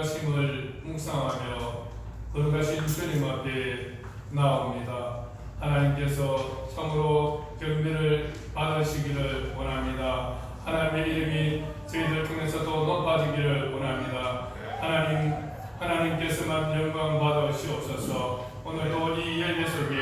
말씀을 묵상하며 거룩하신 주님 앞에 나옵니다. 하나님께서 참으로 경배를 받으시기를 원합니다. 하나님의 이름이 저희들 통해서도 높아지기를 원합니다. 하나님께서만 영광 받으시옵소서. 오늘도 이 예배 속에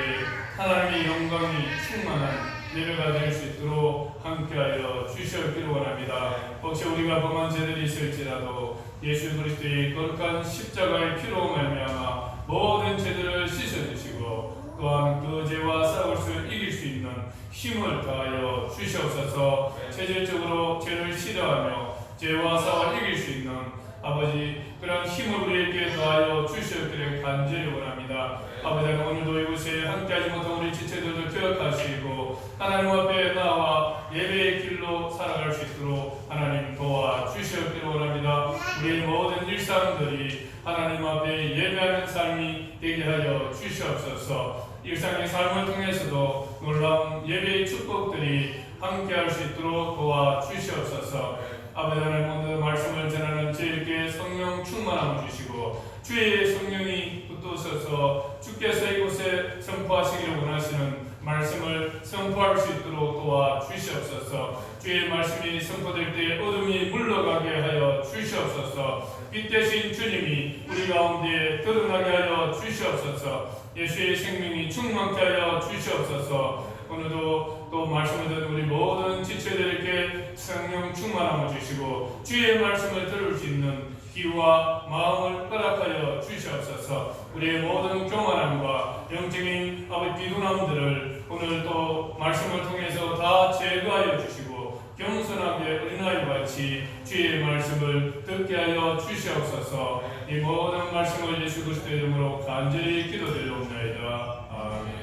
하나님의 영광이 충만한 예배가 될 수 있도록 함께하여 주시기를 원합니다. 혹시 우리가 범한 죄들이 있을지라도 예수 그리스도의 거룩한 십자가의 피로 말미암아 모든 죄들을 씻어주시고 또한 그 죄와 싸울 수 이길 수 있는 힘을 더하여 주시옵소서. 체질적으로 죄를 싫어하며 죄와 싸워 이길 수 있는 아버지 그런 힘을 우리에게 더하여 주시옵기를 간절히 원합니다. 아버지 오늘도 이곳에 함께하지 못한 우리 지체들도 기억하시고 하나님 앞에 나와 예배의 길로 살아갈 수 있도록 하나님 도와주시옵기를 원합니다. 우리의 모든 일상들이 하나님 앞에 예배하는 삶이 되게 하여 주시옵소서. 일상의 삶을 통해서도 놀라운 예배의 축복들이 함께할 수 있도록 도와주시옵소서. 아버지 하나님 오늘 말씀을 전하는 저에게 성령 충만함을 주시고 주의 성령이 붙드셔서 주께서 이곳에 선포하시기를 원하시는 말씀을 선포할 수 있도록 도와주시옵소서. 주의 말씀이 선포될 때 어둠이 물러가게 하여 주시옵소서. 빛 대신 주님이 우리 가운데 드러나게 하여 주시옵소서. 예수의 생명이 충만케 하여 주시옵소서. 오늘도 또 말씀을 듣는 우리 모든 지체들에게 성령 충만함을 주시고 주의 말씀을 들을 수 있는 귀와 마음을 허락하여 주시옵소서. 우리의 모든 교만함과 영적인 비둔함들을 오늘 또 말씀을 통해서 다 제거하여 주시고 겸손하게 어린아이와 같이 주의 말씀을 듣게 하여 주시옵소서. 이 모든 말씀을 예수 그리스도의 이름으로 간절히 기도드리옵나이다. 아멘.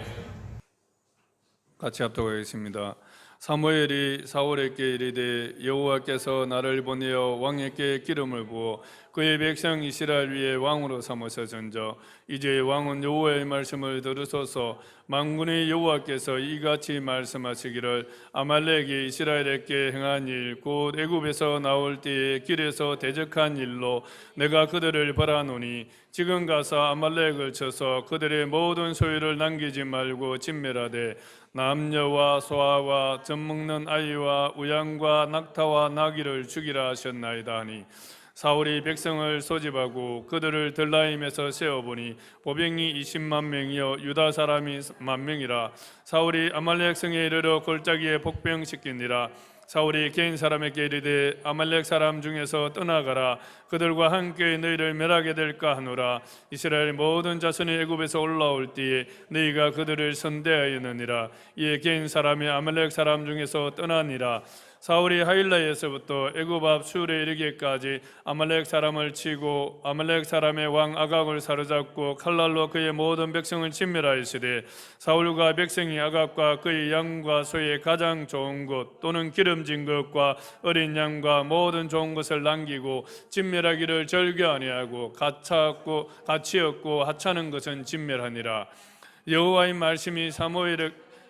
같이 합독하겠습니다. 사무엘이 사울에게 이르되 여호와께서 나를 보내어 왕에게 기름을 부어 그의 백성 이스라엘 위에 왕으로 삼으셨은저 이제 왕은 여호와의 말씀을 들으소서. 만군의 여호와께서 이같이 말씀하시기를 아말렉이 이스라엘에게 행한 일 곧 애굽에서 나올 때에 길에서 대적한 일로 내가 그들을 벌하노니 지금 가서 아말렉을 쳐서 그들의 모든 소유를 남기지 말고 진멸하되 남녀와 소아와 젖먹는 아이와 우양과 낙타와 나귀를 죽이라 하셨나이다 하니 사울이 백성을 소집하고 그들을 들라임에서 세어보니 보병이 20만 명이요 유다 사람이 10,000명이라. 사울이 아말렉 성에 이르러 골짜기에 복병시키니라. 사울이 개인 사람에게 이르되 아말렉 사람 중에서 떠나가라. 그들과 함께 너희를 멸하게 될까 하노라. 이스라엘 모든 자손이 애굽에서 올라올 때에 너희가 그들을 선대하였느니라. 이에 개인 사람이 아말렉 사람 중에서 떠나니라. 사울이 하일라에서부터 애굽 앞 슈르에 이르기까지 아말렉 사람을 치고 아말렉 사람의 왕 아각을 사로잡고 칼날로 그의 모든 백성을 진멸하였으되 사울과 백성이 아각과 그의 양과 소의 가장 좋은 것 또는 기름진 것과 어린 양과 모든 좋은 것을 남기고 진멸하기를 절개 아니하고 가치없고 하찮은 것은 진멸하니라. 여호와의 말씀이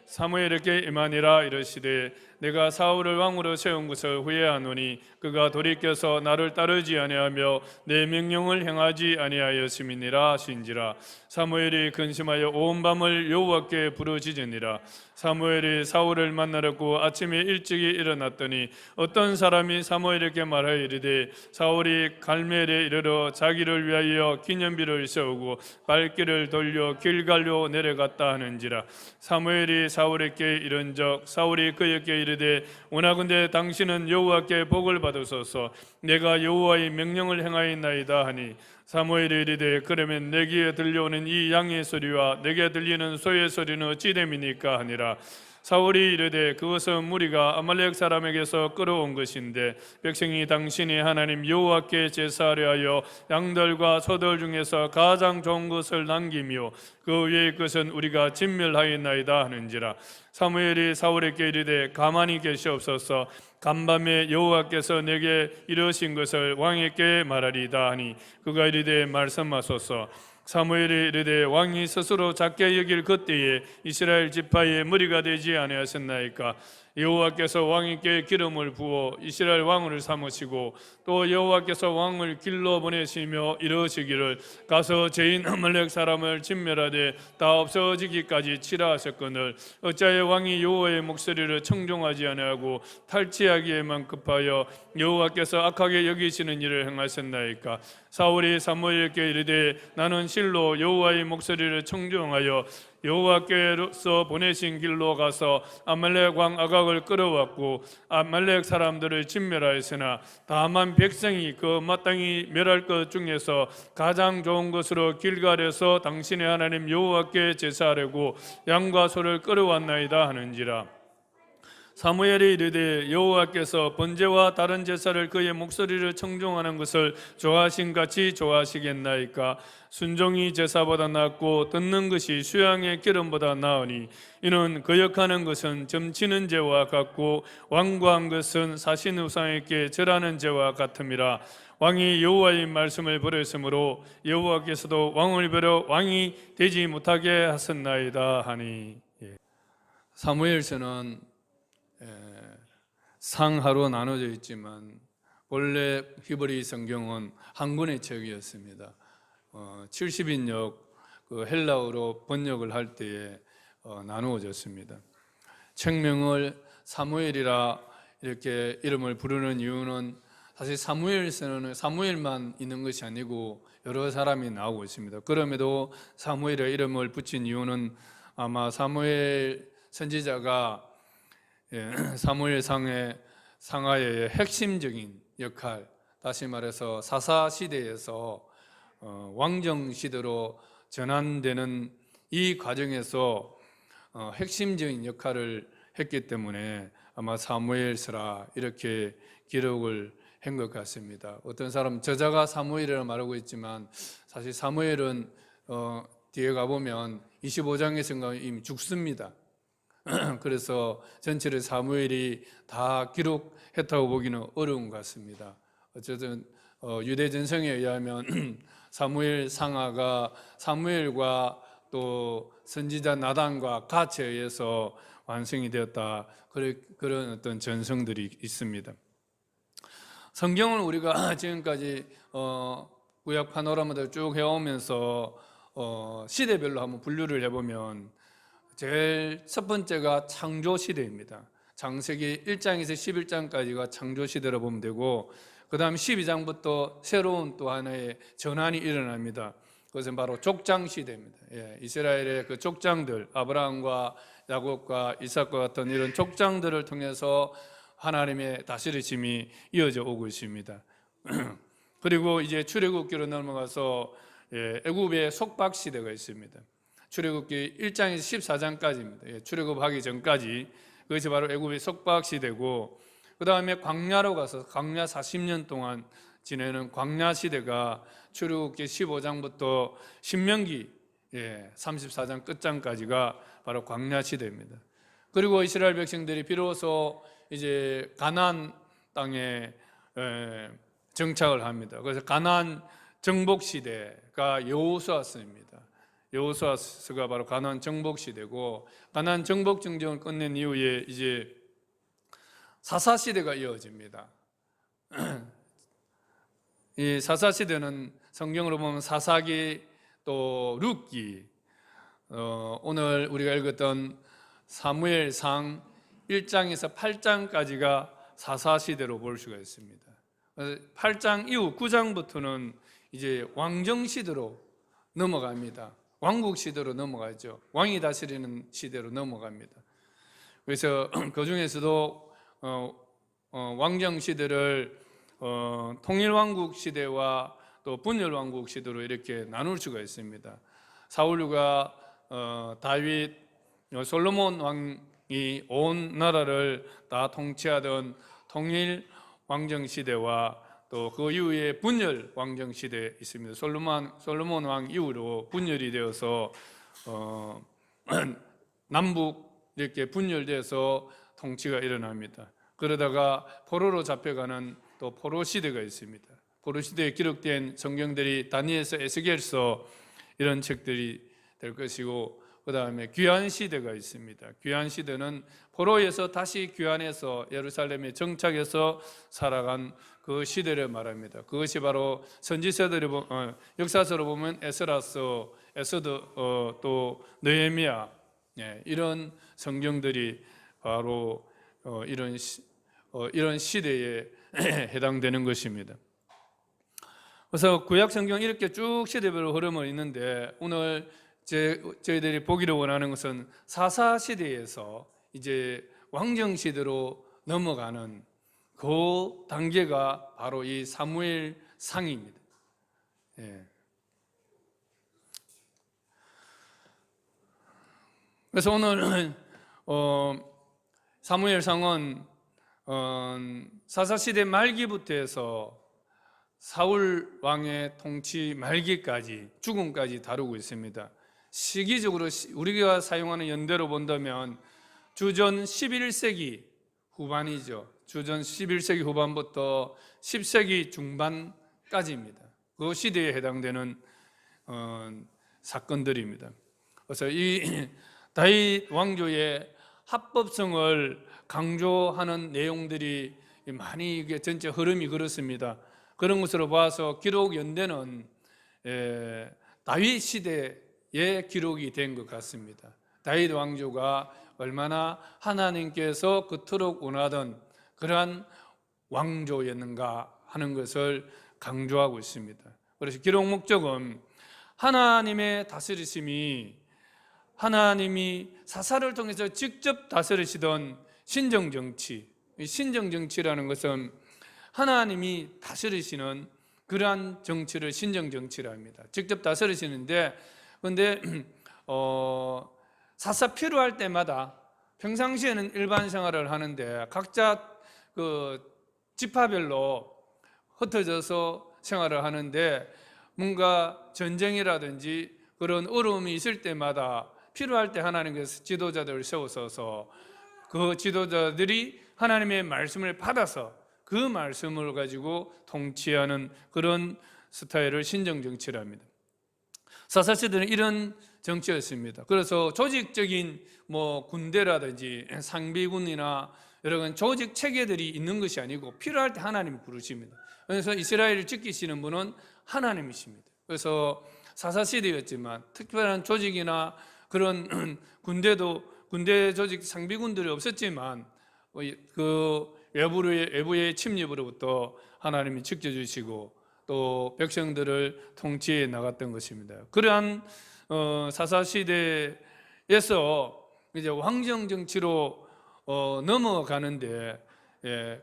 사무엘에게 임하니라. 이르시되 내가 사울을 왕으로 세운 것을 후회하노니 그가 돌이켜서 나를 따르지 아니하며 내 명령을 행하지 아니하였음이니라 하신지라. 사무엘이 근심하여 온 밤을 여호와께 부르짖으니라. 사무엘이 사울을 만나려고 아침에 일찍이 일어났더니 어떤 사람이 사무엘에게 말하여 이르되 사울이 갈멜에 이르러 자기를 위하여 기념비를 세우고 발길을 돌려 길갈로 내려갔다 하는지라. 사무엘이 사울에게 이른적 사울이 그에게 이르되 원하건대 당신은 여호와께 복을 받으소서. 내가 여호와의 명령을 행하였나이다 하니 사무엘이 이르되 그러면 내게 들려오는 이 양의 소리와 내게 들리는 소의 소리는 어찌 됨이니까 하니라. 사울이 이르되 그것은 무리가 아말렉 사람에게서 끌어온 것인데 백성이 당신이 하나님 여호와께 제사하려 하여 양들과 소들 중에서 가장 좋은 것을 남기며 그 외의 것은 우리가 진멸하였나이다 하는지라. 사무엘이 사울에게 이르되 가만히 계시옵소서. 간밤에 여호와께서 내게 이르신 것을 왕에게 말하리이다 하니 그가 이르되 말씀하소서. 사무엘이 이르되 왕이 스스로 작게 여길 그때에 이스라엘 지파의 머리가 되지 아니하셨나이까. 여호와께서 왕에게 기름을 부어 이스라엘 왕을 삼으시고 또 여호와께서 왕을 길러 보내시며 이르시기를 가서 죄인 아말렉 사람을 진멸하되 다 없어지기까지 치라 하셨거늘 어찌하여 왕이 여호와의 목소리를 청종하지 아니하고 탈취하기에만 급하여 여호와께서 악하게 여기시는 일을 행하셨나이까. 사울이 사무엘에게 이르되 나는 실로 여호와의 목소리를 청종하여 여호와께서 보내신 길로 가서 아말렉 왕 아각을 끌어왔고 아말렉 사람들을 진멸하였으나 다만 백성이 그 마땅히 멸할 것 중에서 가장 좋은 것으로 길갈에서 당신의 하나님 여호와께 제사하려고 양과 소를 끌어왔나이다 하는지라. 사무엘이 이르되 여호와께서 번제와 다른 제사를 그의 목소리를 청종하는 것을 좋아하신 같이 좋아하시겠나이까. 순종이 제사보다 낫고 듣는 것이 수양의 기름보다 나으니 이는 거역하는 것은 점치는 죄와 같고 완고한 것은 사신 우상에게 절하는 죄와 같음이라. 왕이 여호와의 말씀을 버렸으므로 여호와께서도 왕을 버려 왕이 되지 못하게 하셨나이다 하니. 사무엘서는 상하로 나눠져 있지만 원래 히브리 성경은 한 권의 책이었습니다. 70인역 그 헬라어로 번역을 할 때에 나누어졌습니다. 책명을 사무엘이라 이렇게 이름을 부르는 이유는 사실 사무엘서는 사무엘만 있는 것이 아니고 여러 사람이 나오고 있습니다. 그럼에도 사무엘의 이름을 붙인 이유는 아마 사무엘 선지자가 사무엘상의 상하의 핵심적인 역할, 다시 말해서 사사 시대에서 왕정 시대로 전환되는 이 과정에서 핵심적인 역할을 했기 때문에 아마 사무엘서라 이렇게 기록을 한 것 같습니다. 어떤 사람 저자가 사무엘이라고 말하고 있지만 사실 사무엘은 뒤에 가보면 25장에서 이미 죽습니다. 그래서 전체를 사무엘이 다 기록했다고 보기는 어려운 것 같습니다. 어쨌든 유대 전성에 의하면 사무엘 상하가 사무엘과 또 선지자 나단과 같이 의해서 완성이 되었다. 그런 어떤 전성들이 있습니다. 성경을 우리가 지금까지 구약 파노라마를 쭉 해오면서 시대별로 한번 분류를 해보면 제일 첫 번째가 창조 시대입니다. 창세기 1장에서 11장까지가 창조 시대로 보면 되고 그 다음 12장부터 새로운 또 하나의 전환이 일어납니다. 그것은 바로 족장 시대입니다. 이스라엘의 그 족장들, 아브라함과 야곱과 이삭과 같은 이런 족장들을 통해서 하나님의 다스리심이 이어져 오고 있습니다. 그리고 이제 출애굽기로 넘어가서 애굽의 속박 시대가 있습니다. 출애굽기 1장에서 14장까지입니다. 출애굽하기 전까지 그것이 바로 애굽의 속박 시대고 그 다음에 광야로 가서 광야 40년 동안 지내는 광야 시대가 출애굽기 15장부터 신명기 34장 끝장까지가 바로 광야 시대입니다. 그리고 이스라엘 백성들이 비로소 이제 가나안 땅에 정착을 합니다. 그래서 가나안 정복 시대가 여호수아서입니다. 여호수아서가 바로 가나안 정복 시대고 가나안 정복 정정을 끝낸 이후에 이제 사사 시대가 이어집니다. 이 사사 시대는 성경으로 보면 사사기 또 룻기 오늘 우리가 읽었던 사무엘상 1장에서 8장까지가 사사 시대로 볼 수가 있습니다. 8장 이후 9장부터는 이제 왕정 시대로 넘어갑니다. 왕국 시대로 넘어가죠. 왕이 다스리는 시대로 넘어갑니다. 그래서 그 중에서도 왕정 시대를 통일왕국 시대와 또 분열왕국 시대로 이렇게 나눌 수가 있습니다. 사울과 다윗, 솔로몬 왕이 온 나라를 다 통치하던 통일 왕정 시대와 또 그 이후에 분열 왕정 시대 있습니다. 솔로몬 왕 이후로 분열이 되어서 남북 이렇게 분열돼서 통치가 일어납니다. 그러다가 포로로 잡혀가는 또 포로 시대가 있습니다. 포로 시대에 기록된 성경들이 다니엘서, 에스겔서 이런 책들이 될 것이고 그 다음에 귀환 시대가 있습니다. 귀환 시대는 포로에서 다시 귀환해서 예루살렘에 정착해서 살아간 그 시대를 말합니다. 그것이 바로 선지서들이 역사서로 보면 에스라서, 에스더, 또 느헤미야, 이런 성경들이 바로 이런 시대에 해당되는 것입니다. 그래서 구약 성경 이렇게 쭉 시대별로 흐름을 있는데, 오늘 저희들이 보기를 원하는 것은 사사 시대에서 이제 왕정 시대로 넘어가는 그 단계가 바로 이 사무엘 상입니다. 그래서 오늘 사무엘 상은 사사 시대 말기부터 해서 사울 왕의 통치 말기까지, 죽음까지 다루고 있습니다. 시기적으로 우리가 사용하는 연대로 본다면 주전 11세기 후반이죠. 주전 11세기 후반부터 10세기 중반까지입니다. 그 시대에 해당되는 사건들입니다. 그래서 이 다윗 왕조의 합법성을 강조하는 내용들이 많이, 이게 전체 흐름이 그렇습니다. 그런 것으로 봐서 기록 연대는 다윗 시대의 기록이 된 것 같습니다. 다윗 왕조가 얼마나 하나님께서 그토록 원하던 그러한 왕조였는가 하는 것을 강조하고 있습니다. 그래서 기록 목적은 하나님의 다스리심이, 하나님이 사사를 통해서 직접 다스리시던 신정정치, 신정정치라는 것은 하나님이 다스리시는 그러한 정치를 신정정치라 합니다. 직접 다스리시는데, 그런데 사사 필요할 때마다, 평상시에는 일반 생활을 하는데 각자 그 지파별로 흩어져서 생활을 하는데, 뭔가 전쟁이라든지 그런 어려움이 있을 때마다 필요할 때 하나님께서 지도자들을 세우셔서 그 지도자들이 하나님의 말씀을 받아서 그 말씀을 가지고 통치하는 그런 스타일을 신정정치랍니다. 사사시대는 이런 정치였습니다. 그래서 조직적인 군대라든지 상비군이나 여러 조직 체계들이 있는 것이 아니고 필요할 때 하나님이 부르십니다. 그래서 이스라엘을 지키시는 분은 하나님이십니다. 그래서 사사시대였지만 특별한 조직이나 그런 군대 조직 상비군들이 없었지만 그 외부의 침입으로부터 하나님이 지켜주시고 또 백성들을 통치해 나갔던 것입니다. 그러한 사사시대에서 이제 왕정정치로 넘어가는데,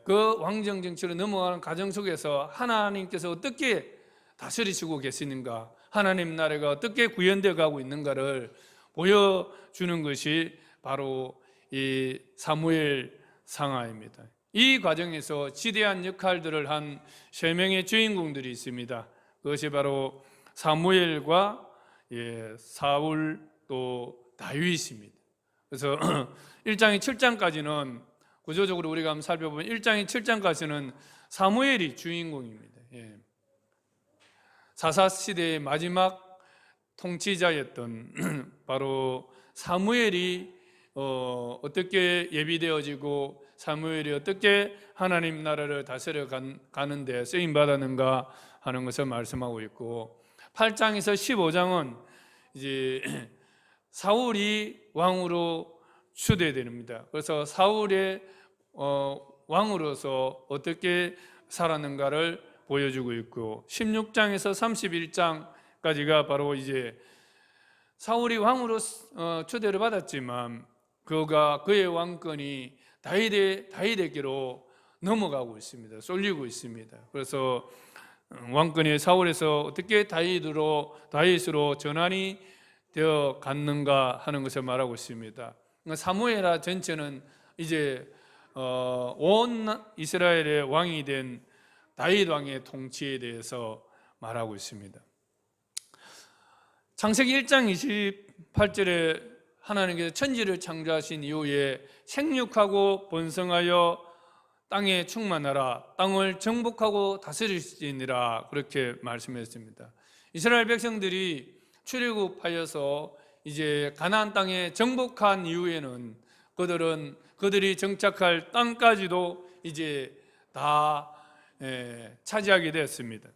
그 왕정정치로 넘어가는 과정 속에서 하나님께서 어떻게 다스리시고 계시는가, 하나님 나라가 어떻게 구현되어 가고 있는가를 보여주는 것이 바로 이 사무엘 상하입니다. 이 과정에서 지대한 역할들을 한 세 명의 주인공들이 있습니다. 그것이 바로 사무엘과 사울 또 다윗입니다. 그래서 1장에 7장까지는 구조적으로 우리가 한번 살펴보면 1장에 7장까지는 사무엘이 주인공입니다. 사사시대의 마지막 통치자였던 바로 사무엘이 어떻게 예비되어지고 사무엘이 어떻게 하나님 나라를 다스려 가는데 쓰임 받았는가 하는 것을 말씀하고 있고, 8장에서 15장은 이제 사울이 왕으로 추대됩니다. 그래서 사울의 왕으로서 어떻게 살았는가를 보여주고 있고, 16장에서 31장까지가 바로 이제 사울이 왕으로 초대를 받았지만 그의 왕권이 다윗에게로 넘어가고 있습니다. 쏠리고 있습니다. 그래서 왕권이 사울에서 어떻게 다윗으로 전환이 되어 갔는가 하는 것을 말하고 있습니다. 사무엘하 전체는 이제 온 이스라엘의 왕이 된 다윗 왕의 통치에 대해서 말하고 있습니다. 창세기 1장 28절에 하나님께서 천지를 창조하신 이후에 생육하고 번성하여 땅에 충만하라, 땅을 정복하고 다스리시니라, 그렇게 말씀했습니다. 이스라엘 백성들이 출애굽하여서 이제 가나안 땅에 정복한 이후에는 그들이 정착할 땅까지도 이제 다 차지하게 되었습니다.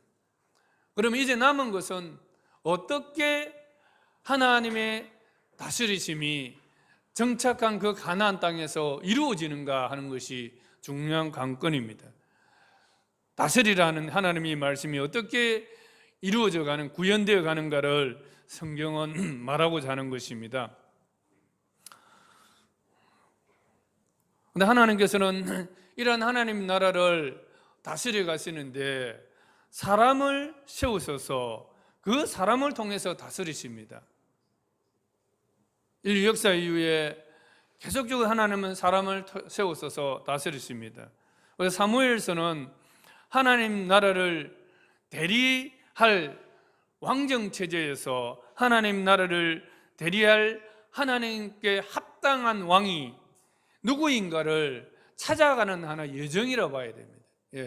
그럼 이제 남은 것은 어떻게 하나님의 다스리심이 정착한 그 가나안 땅에서 이루어지는가 하는 것이 중요한 관건입니다. 다스리라는 하나님의 말씀이 어떻게 이루어져 가는, 구현되어 가는가를 성경은 말하고자 하는 것입니다. 그런데 하나님께서는 이런 하나님 나라를 다스려 가시는데 사람을 세우셔서 그 사람을 통해서 다스리십니다. 인류 역사 이후에 계속적으로 하나님은 사람을 세우셔서 다스리십니다. 그래서 사무엘서는 하나님 나라를 대리할 왕정 체제에서 하나님 나라를 대리할 하나님께 합당한 왕이 누구인가를 찾아가는 하나의 여정이라고 봐야 됩니다.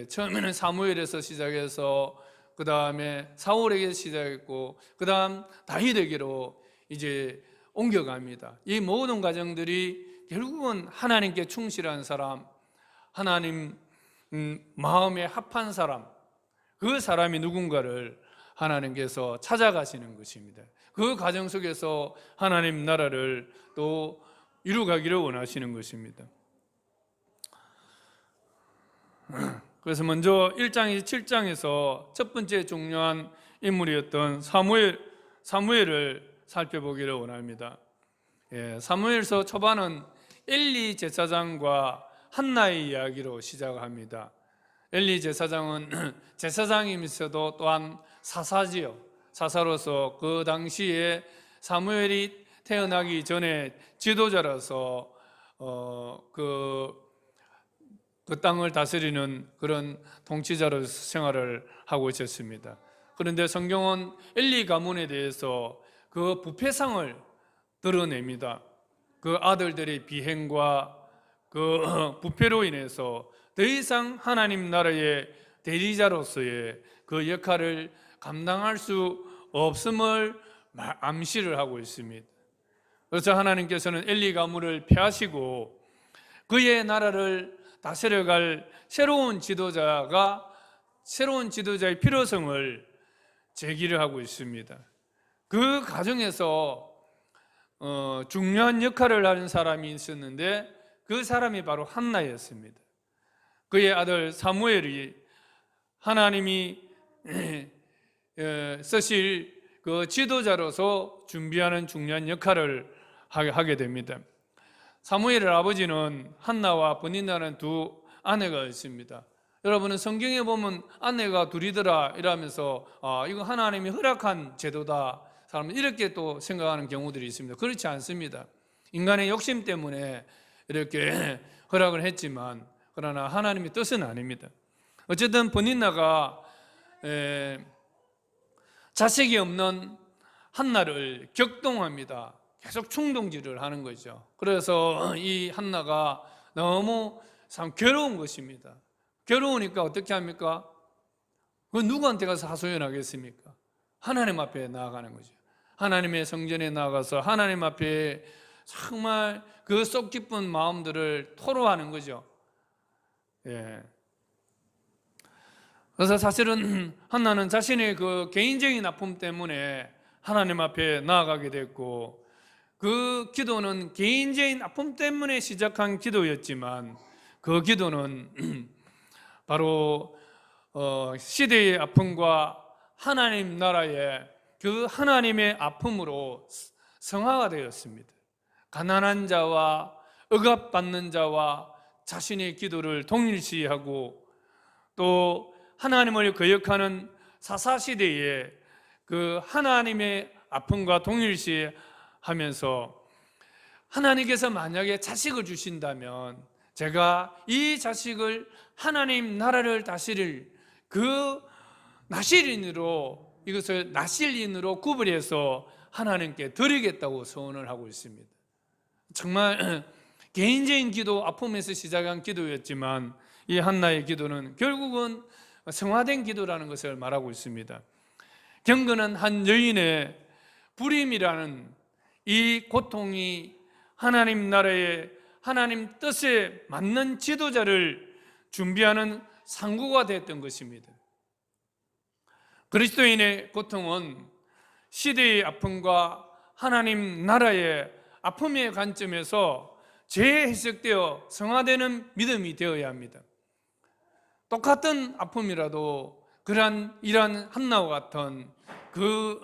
처음에는 사무엘에서 시작해서 그 다음에 사울에게 시작했고 그 다음 다윗에게로 이제 옮겨갑니다. 이 모든 과정들이 결국은 하나님께 충실한 사람, 하나님 마음에 합한 사람, 그 사람이 누군가를 하나님께서 찾아가시는 것입니다. 그 과정 속에서 하나님 나라를 또 이루가기를 원하시는 것입니다. 그래서 먼저 1장 7장에서 첫 번째 중요한 인물이었던 사무엘을 살펴보기를 원합니다. 사무엘서 초반은 엘리 제사장과 한나의 이야기로 시작합니다. 엘리 제사장은 제사장이면서도 또한 사사지요. 사사로서 그 당시에 사무엘이 태어나기 전에 지도자로서 그 땅을 다스리는 그런 통치자로 생활을 하고 있었습니다. 그런데 성경은 엘리 가문에 대해서 그 부패상을 드러냅니다. 그 아들들의 비행과 그 부패로 인해서 더 이상 하나님 나라의 대리자로서의 그 역할을 감당할 수 없음을 암시를 하고 있습니다. 그래서 하나님께서는 엘리 가문을 폐하시고 그의 나라를 다스려갈 새로운 지도자의 필요성을 제기를 하고 있습니다. 그 과정에서 중요한 역할을 하는 사람이 있었는데 그 사람이 바로 한나였습니다. 그의 아들 사무엘이 하나님이 쓰실 그 지도자로서 준비하는 중요한 역할을 하게 됩니다. 사무엘의 아버지는 한나와 브니나라는 두 아내가 있습니다. 여러분은 성경에 보면 아내가 둘이더라 이러면서 이거 하나님이 허락한 제도다, 사람은 이렇게 또 생각하는 경우들이 있습니다. 그렇지 않습니다. 인간의 욕심 때문에 이렇게 허락을 했지만 그러나 하나님의 뜻은 아닙니다. 어쨌든 브니나가 자식이 없는 한나를 격동합니다. 계속 충동질을 하는 거죠. 그래서 이 한나가 너무 참 괴로운 것입니다. 괴로우니까 어떻게 합니까? 그 누구한테 가서 하소연하겠습니까? 하나님 앞에 나아가는 거죠. 하나님의 성전에 나아가서 하나님 앞에 정말 그 속 깊은 마음들을 토로하는 거죠. 그래서 사실은 한나는 자신의 그 개인적인 아픔 때문에 하나님 앞에 나아가게 됐고, 그 기도는 개인적인 아픔 때문에 시작한 기도였지만 그 기도는 바로 시대의 아픔과 하나님 나라의 그 하나님의 아픔으로 성화가 되었습니다. 가난한 자와 억압받는 자와 자신의 기도를 동일시하고 또 하나님을 거역하는 사사시대에 그 하나님의 아픔과 동일시하면서 하나님께서 만약에 자식을 주신다면 제가 이 자식을 하나님 나라를 다스릴 그 나실인으로, 이것을 나실인으로 구분해서 하나님께 드리겠다고 소원을 하고 있습니다. 정말 개인적인 기도, 아픔에서 시작한 기도였지만 이 한나의 기도는 결국은 성화된 기도라는 것을 말하고 있습니다. 경건한 한 여인의 불임이라는 이 고통이 하나님 나라의 하나님 뜻에 맞는 지도자를 준비하는 상구가 됐던 것입니다. 그리스도인의 고통은 시대의 아픔과 하나님 나라의 아픔의 관점에서 재해석되어 성화되는 믿음이 되어야 합니다. 똑같은 아픔이라도 이러한 한나와 같은 그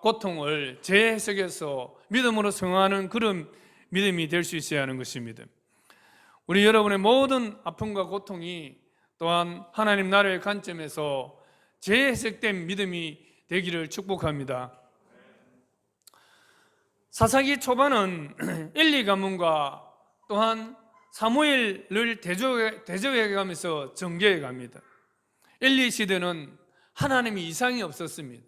고통을 재해석해서 믿음으로 성화하는 그런 믿음이 될 수 있어야 하는 것입니다. 우리 여러분의 모든 아픔과 고통이 또한 하나님 나라의 관점에서 재해석된 믿음이 되기를 축복합니다. 사사기 초반은 엘리 가문과 또한 사무엘을 대적해 가면서 정죄해 갑니다. 엘리 시대는 하나님이 이상이 없었습니다.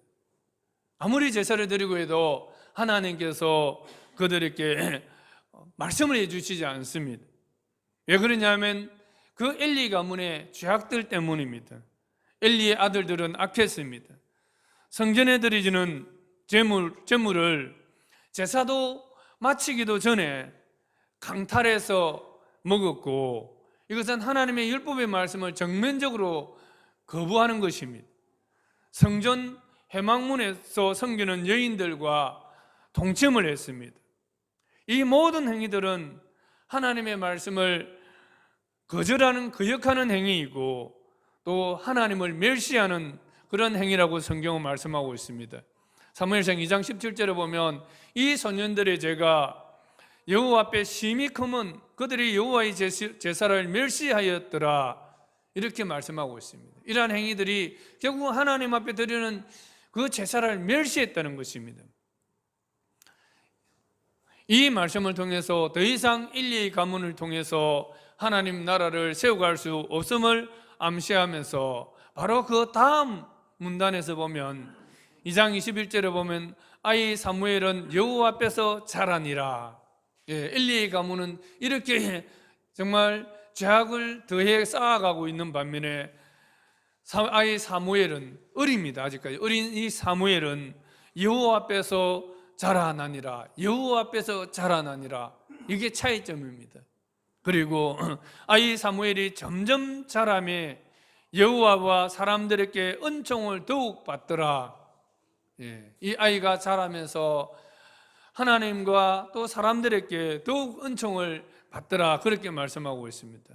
아무리 제사를 드리고 해도 하나님께서 그들에게 말씀을 해주시지 않습니다. 왜 그러냐면 그 엘리 가문의 죄악들 때문입니다. 엘리의 아들들은 악했습니다. 성전에 드리지는 제물을 제사도 마치기도 전에 강탈해서 먹었고, 이것은 하나님의 율법의 말씀을 정면적으로 거부하는 것입니다. 성전 회막문에서 섬기는 여인들과 동침을 했습니다. 이 모든 행위들은 하나님의 말씀을 거절하는, 거역하는 행위이고 또 하나님을 멸시하는 그런 행위라고 성경은 말씀하고 있습니다. 사무엘상 2장 17절에 보면 이 소년들의 죄가 여호와 앞에 심히 크면 그들이 여호와의 제사를 멸시하였더라, 이렇게 말씀하고 있습니다. 이러한 행위들이 결국 하나님 앞에 드리는 그 제사를 멸시했다는 것입니다. 이 말씀을 통해서 더 이상 엘리의 가문을 통해서 하나님 나라를 세워갈 수 없음을 암시하면서 바로 그 다음 문단에서 보면 2장 21절에 보면 아이 사무엘은 여호와 앞에서 자라니라. 엘리의 가문은 이렇게 정말 죄악을 더해 쌓아가고 있는 반면에 아이 사무엘은 어립니다. 아직까지 어린 이 사무엘은 여호와 앞에서 자라나니라. 여호와 앞에서 자라나니라. 이게 차이점입니다. 그리고 아이 사무엘이 점점 자라며 여호와와 사람들에게 은총을 더욱 받더라. 이 아이가 자라면서 하나님과 또 사람들에게 더욱 은총을 받더라, 그렇게 말씀하고 있습니다.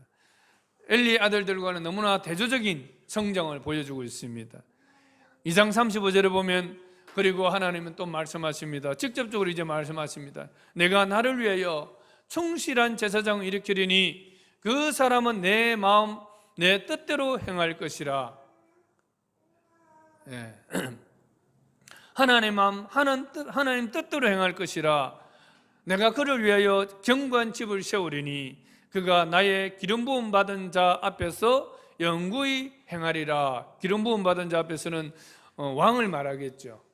엘리 아들들과는 너무나 대조적인 성장을 보여주고 있습니다. 2장 35절에 보면 그리고 하나님은 또 말씀하십니다. 직접적으로 이제 말씀하십니다. 내가 나를 위하여 충실한 제사장을 일으키리니 그 사람은 내 마음 내 뜻대로 행할 것이라. 하나님 마음 하나님 뜻대로 행할 것이라. 내가 그를 위하여 견고한 집을 세우리니 그가 나의 기름 부음 받은 자 앞에서 영구히 행하리라. 기름 부음 받은 자 앞에서는 왕을 말하겠죠.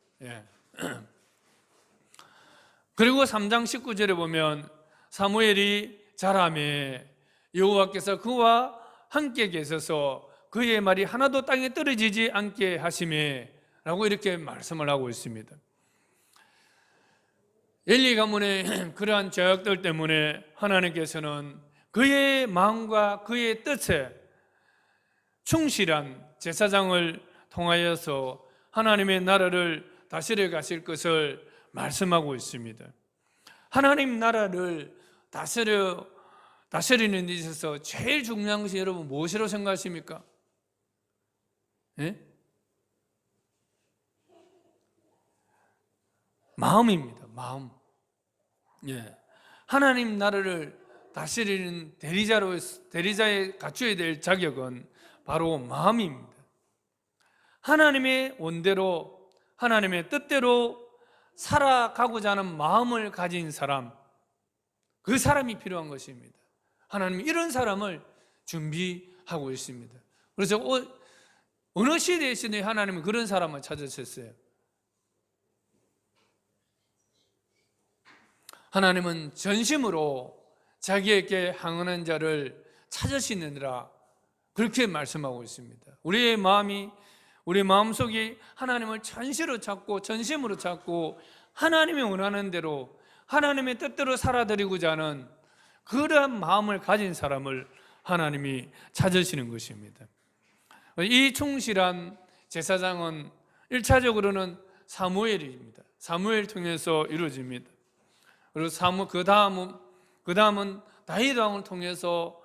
그리고 3장 19절에 보면 사무엘이 자라매 여호와께서 그와 함께 계셔서 그의 말이 하나도 땅에 떨어지지 않게 하시매 라고 이렇게 말씀을 하고 있습니다. 엘리 가문의 그러한 죄악들 때문에 하나님께서는 그의 마음과 그의 뜻에 충실한 제사장을 통하여서 하나님의 나라를 다스려 가실 것을 말씀하고 있습니다. 하나님 나라를 다스리는 데 있어서 제일 중요한 것이 여러분 무엇이라고 생각하십니까? 마음입니다. 마음. 하나님 나라를 다스리는 대리자에 갖춰야 될 자격은 바로 마음입니다. 하나님의 원대로 하나님의 뜻대로 살아가고자 하는 마음을 가진 사람, 그 사람이 필요한 것입니다. 하나님이 이런 사람을 준비하고 있습니다. 그래서 어느 시대에 하나님은 그런 사람을 찾으셨어요. 하나님은 전심으로 자기에게 항원한 자를 찾으시느니라, 그렇게 말씀하고 있습니다. 우리의 마음이 우리 마음속이 하나님을 전시로 찾고 전심으로 찾고 하나님이 원하는 대로 하나님의 뜻대로 살아드리고자 하는 그러한 마음을 가진 사람을 하나님이 찾으시는 것입니다. 이 충실한 제사장은 1차적으로는 사무엘입니다. 사무엘 통해서 이루어집니다. 그리고 그 다음은 다윗 왕을 통해서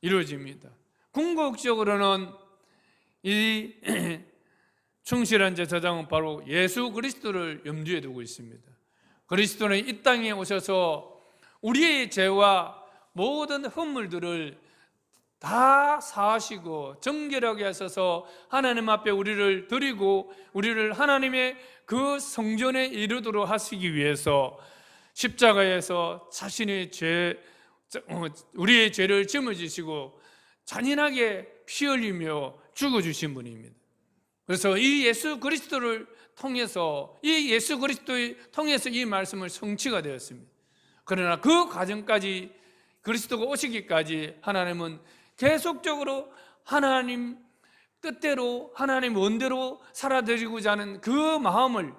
이루어집니다. 궁극적으로는 이 충실한 제사장은 바로 예수 그리스도를 염두에 두고 있습니다. 그리스도는 이 땅에 오셔서 우리의 죄와 모든 허물들을 다 사하시고 정결하게 하셔서 하나님 앞에 우리를 드리고 우리를 하나님의 그 성전에 이르도록 하시기 위해서 십자가에서 자신의 우리의 죄를 짊어지시고 잔인하게 피 흘리며 죽어주신 분입니다. 그래서 이 예수 그리스도를 통해서 이 말씀을 성취가 되었습니다. 그러나 그 과정까지 그리스도가 오시기까지 하나님은 계속적으로 하나님 뜻대로 하나님 원대로 살아드리고자 하는 그 마음을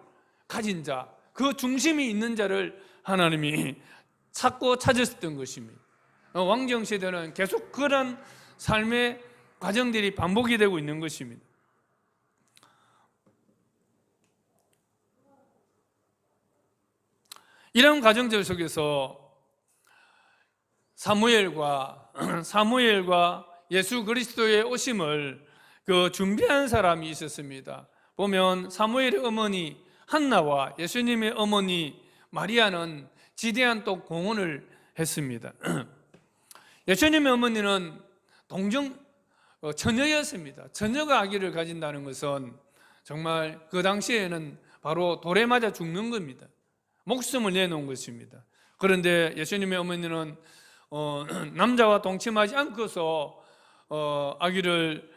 가진 자, 그 중심이 있는 자를 하나님이 찾고 찾으셨던 것입니다. 왕정 시대는 계속 그런 삶의 과정들이 반복이 되고 있는 것입니다. 이런 과정들 속에서 사무엘과 예수 그리스도의 오심을 준비한 사람이 있었습니다. 보면 사무엘의 어머니 한나와 예수님의 어머니 마리아는 지대한 또 공헌을 했습니다. 예수님의 어머니는 처녀였습니다. 처녀가 아기를 가진다는 것은 정말 그 당시에는 바로 돌에 맞아 죽는 겁니다. 목숨을 내놓은 것입니다. 그런데 예수님의 어머니는 남자와 동침하지 않고서 아기를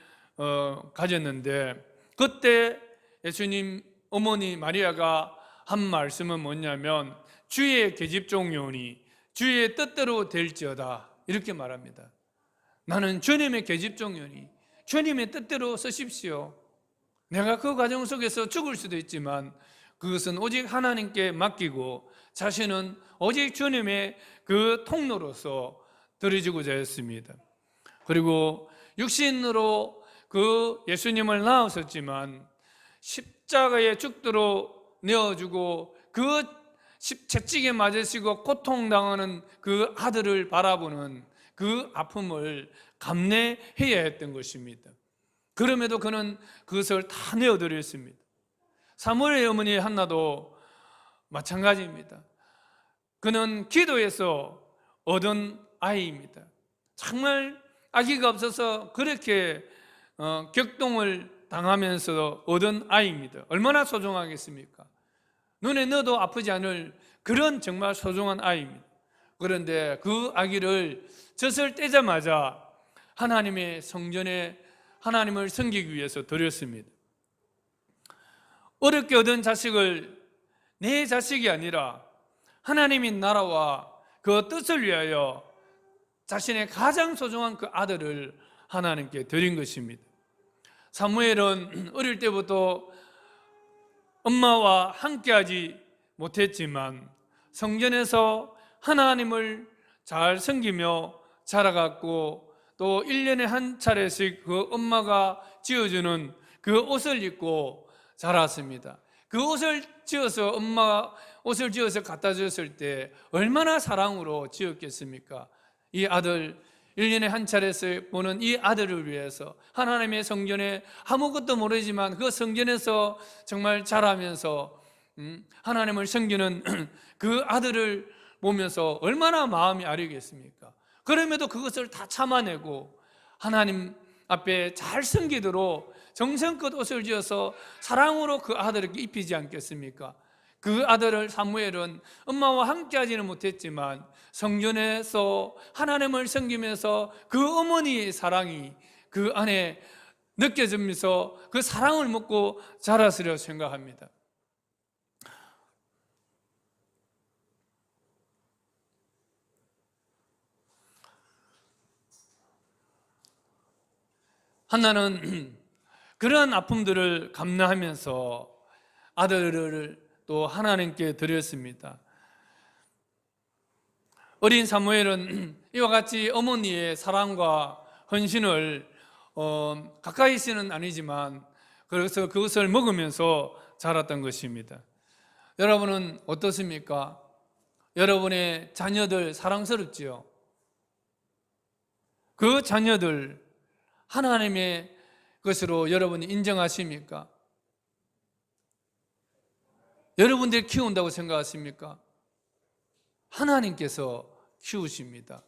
가졌는데, 그때 예수님 어머니 마리아가 한 말씀은 뭐냐면 주의 계집종이오니 주의 뜻대로 될지어다, 이렇게 말합니다. 나는 주님의 계집종이오니 주님의 뜻대로 쓰십시오. 내가 그 과정 속에서 죽을 수도 있지만 그것은 오직 하나님께 맡기고 자신은 오직 주님의 그 통로로서 드려지고자 했습니다. 그리고 육신으로 그 예수님을 낳으셨지만 십자가에 죽도록 내어주고 그 채찍에 맞으시고 고통당하는 그 아들을 바라보는 그 아픔을 감내해야 했던 것입니다. 그럼에도 그는 그것을 다 내어드렸습니다. 사무엘의 어머니 한나도 마찬가지입니다. 그는 기도에서 얻은 아이입니다. 정말 아기가 없어서 그렇게 격동을 당하면서 얻은 아이입니다. 얼마나 소중하겠습니까? 눈에 넣어도 아프지 않을 그런 정말 소중한 아이입니다. 그런데 그 아기를 젖을 떼자마자 하나님의 성전에 하나님을 섬기기 위해서 드렸습니다. 어렵게 얻은 자식을 내 자식이 아니라 하나님의 나라와 그 뜻을 위하여 자신의 가장 소중한 그 아들을 하나님께 드린 것입니다. 사무엘은 어릴 때부터 엄마와 함께하지 못했지만 성전에서 하나님을 잘 섬기며 자라갔고, 또 1년에 한 차례씩 그 엄마가 지어주는 그 옷을 입고 자랐습니다. 그 옷을 지어서 엄마가 옷을 지어서 갖다 줬을 때 얼마나 사랑으로 지었겠습니까? 이 아들, 1년에 한 차례씩 보는 이 아들을 위해서 하나님의 성전에 아무것도 모르지만 그 성전에서 정말 자라면서 하나님을 섬기는 그 아들을 보면서 얼마나 마음이 아리겠습니까? 그럼에도 그것을 다 참아내고 하나님 앞에 잘 섬기도록 정성껏 옷을 지어서 사랑으로 그 아들에게 입히지 않겠습니까? 그 아들을 사무엘은 엄마와 함께 하지는 못했지만 성전에서 하나님을 섬기면서 그 어머니의 사랑이 그 안에 느껴지면서 그 사랑을 먹고 자랐으리라 생각합니다. 한나는 그러한 아픔들을 감내하면서 아들을 또 하나님께 드렸습니다. 어린 사무엘은 이와 같이 어머니의 사랑과 헌신을 가까이서는 아니지만 그래서 그것을 먹으면서 자랐던 것입니다. 여러분은 어떻습니까? 여러분의 자녀들 사랑스럽지요? 그 자녀들 하나님의 것으로 여러분이 인정하십니까? 여러분들이 키운다고 생각하십니까? 하나님께서 키우십니다.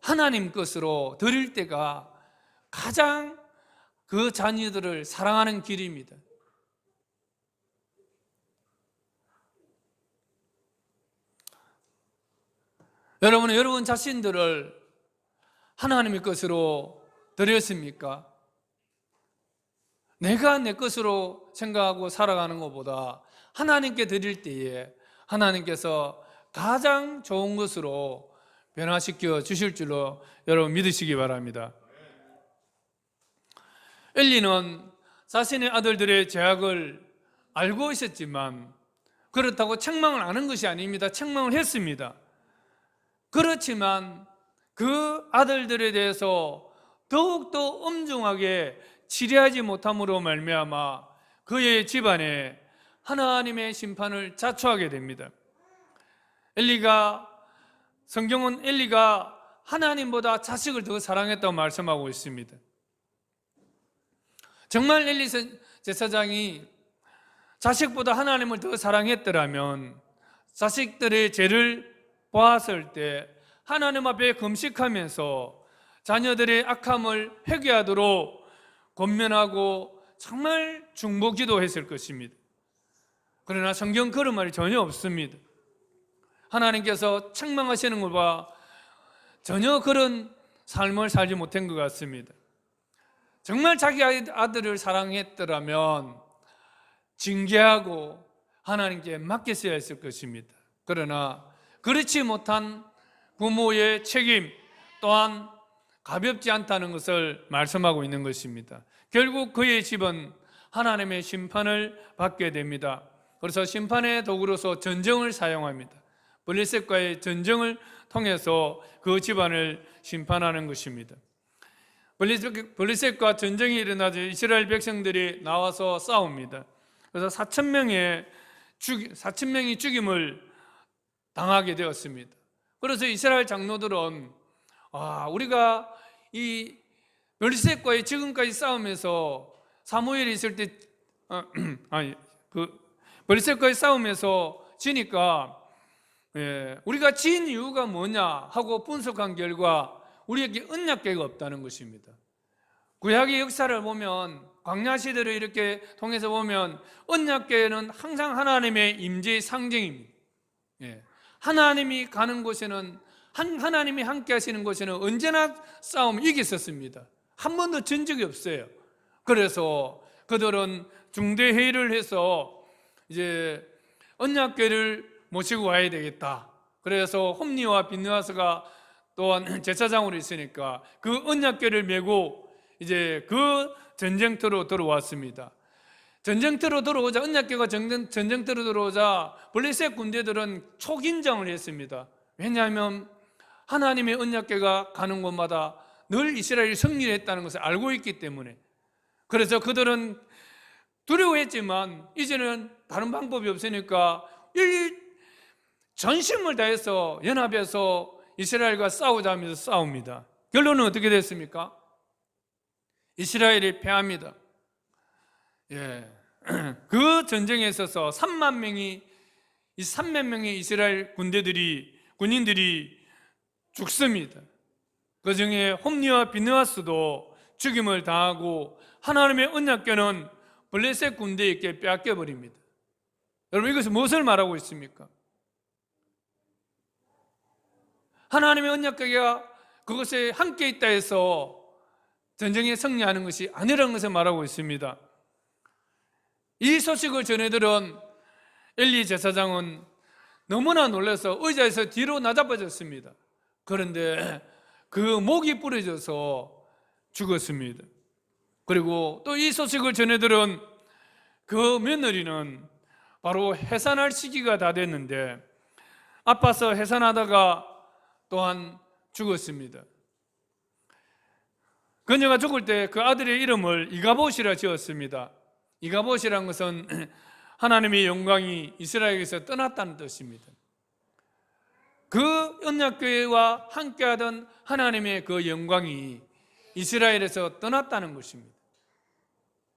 하나님 것으로 드릴 때가 가장 그 자녀들을 사랑하는 길입니다. 여러분은 여러분 자신들을 하나님의 것으로 드렸습니까? 내가 내 것으로 생각하고 살아가는 것보다 하나님께 드릴 때에 하나님께서 가장 좋은 것으로 변화시켜 주실 줄로 여러분 믿으시기 바랍니다. 엘리는 자신의 아들들의 죄악을 알고 있었지만 그렇다고 책망을 안 한 것이 아닙니다. 책망을 했습니다. 그렇지만 그 아들들에 대해서 더욱더 엄중하게 치료하지 못함으로 말미암아 그의 집안에 하나님의 심판을 자초하게 됩니다. 성경은 엘리가 하나님보다 자식을 더 사랑했다고 말씀하고 있습니다. 정말 엘리 제사장이 자식보다 하나님을 더 사랑했더라면 자식들의 죄를 보았을 때 하나님 앞에 금식하면서 자녀들의 악함을 회개하도록 권면하고 정말 중보 기도했을 것입니다. 그러나 성경 그런 말이 전혀 없습니다. 하나님께서 책망하시는 것과 전혀 그런 삶을 살지 못한 것 같습니다. 정말 자기 아들을 사랑했더라면 징계하고 하나님께 맡겼어야 했을 것입니다. 그러나 그렇지 못한 부모의 책임 또한 가볍지 않다는 것을 말씀하고 있는 것입니다. 결국 그의 집은 하나님의 심판을 받게 됩니다. 그래서 심판의 도구로서 전쟁을 사용합니다. 블레셋과의 전쟁을 통해서 그 집안을 심판하는 것입니다. 블레셋과 전쟁이 일어나자 이스라엘 백성들이 나와서 싸웁니다. 그래서 4,000명이 죽임을 당하게 되었습니다. 그래서 이스라엘 장로들은 우리가 이 블레셋과의 지금까지 싸움에서 사무엘이 있을 때 블레셋과의 싸움에서 지니까 우리가 진 이유가 뭐냐 하고 분석한 결과 우리에게 언약궤가 없다는 것입니다. 구약의 역사를 보면 광야 시대를 이렇게 통해서 보면 언약궤는 항상 하나님의 임재의 상징입니다. 하나님이 가는 곳에는 하나님이 함께 하시는 곳에는 언제나 싸움을 이겼었습니다. 한 번도 진 적이 없어요. 그래서 그들은 중대 회의를 해서 이제 언약궤를 모시고 와야 되겠다. 그래서 홈리와 비느하스가 또한 제사장으로 있으니까 그 언약궤를 메고 이제 그 전쟁터로 들어왔습니다. 전쟁터로 들어오자 언약궤가 전쟁터로 들어오자 블레셋 군대들은 초긴장을 했습니다. 왜냐하면 하나님의 언약궤가 가는 곳마다 늘 이스라엘이 승리를 했다는 것을 알고 있기 때문에. 그래서 그들은 두려워했지만 이제는 다른 방법이 없으니까 전심을 다해서 연합해서 이스라엘과 싸우자 하면서 싸웁니다. 결론은 어떻게 됐습니까? 이스라엘이 패합니다. 그 전쟁에 있어서 3만 명의 이스라엘 군인들이 죽습니다. 그 중에 홈리와 비느하스도 죽임을 당하고 하나님의 언약궤는 블레셋 군대에게 빼앗겨 버립니다. 여러분, 이것은 무엇을 말하고 있습니까? 하나님의 언약궤가 그것에 함께 있다 해서 전쟁에 승리하는 것이 아니라는 것을 말하고 있습니다. 이 소식을 전해들은 엘리 제사장은 너무나 놀라서 의자에서 뒤로 나자빠졌습니다. 그런데 그 목이 부러져서 죽었습니다. 그리고 또 이 소식을 전해 들은 그 며느리는 바로 해산할 시기가 다 됐는데 아파서 해산하다가 또한 죽었습니다. 그녀가 죽을 때 그 아들의 이름을 이가봇이라 지었습니다. 이가봇이란 것은 하나님의 영광이 이스라엘에서 떠났다는 뜻입니다. 그 언약궤와 함께하던 하나님의 그 영광이 이스라엘에서 떠났다는 것입니다.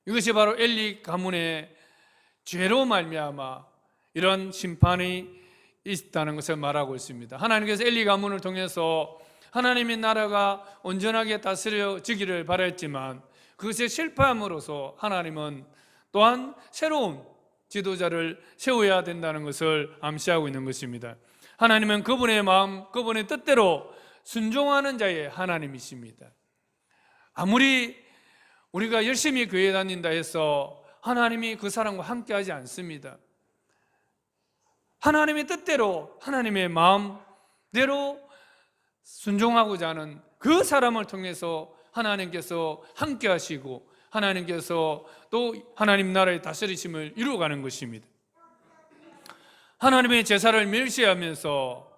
이것이 바로 엘리 가문의 죄로 말미암아 이런 심판이 있다는 것을 말하고 있습니다. 하나님께서 엘리 가문을 통해서 하나님의 나라가 온전하게 다스려지기를 바랬지만 그것에 실패함으로써 하나님은 또한 새로운 지도자를 세워야 된다는 것을 암시하고 있는 것입니다. 하나님은 그분의 마음, 그분의 뜻대로 순종하는 자의 하나님이십니다. 아무리 우리가 열심히 교회 다닌다 해서 하나님이 그 사람과 함께하지 않습니다. 하나님의 뜻대로 하나님의 마음대로 순종하고자 하는 그 사람을 통해서 하나님께서 함께 하시고 하나님께서 또 하나님 나라의 다스리심을 이루어가는 것입니다. 하나님의 제사를 멸시하면서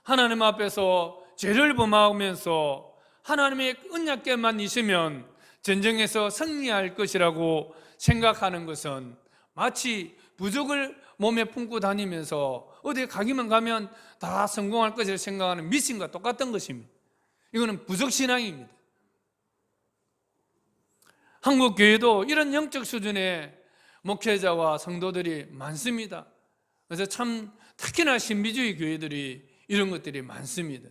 하나님 앞에서 죄를 범하면서 하나님의 언약궤만 있으면 전쟁에서 승리할 것이라고 생각하는 것은 마치 부적을 몸에 품고 다니면서 어디에 가기만 가면 다 성공할 것이라 생각하는 미신과 똑같은 것입니다. 이거는 부적신앙입니다. 한국 교회도 이런 영적 수준의 목회자와 성도들이 많습니다. 그래서 참 특히나 신비주의 교회들이 이런 것들이 많습니다.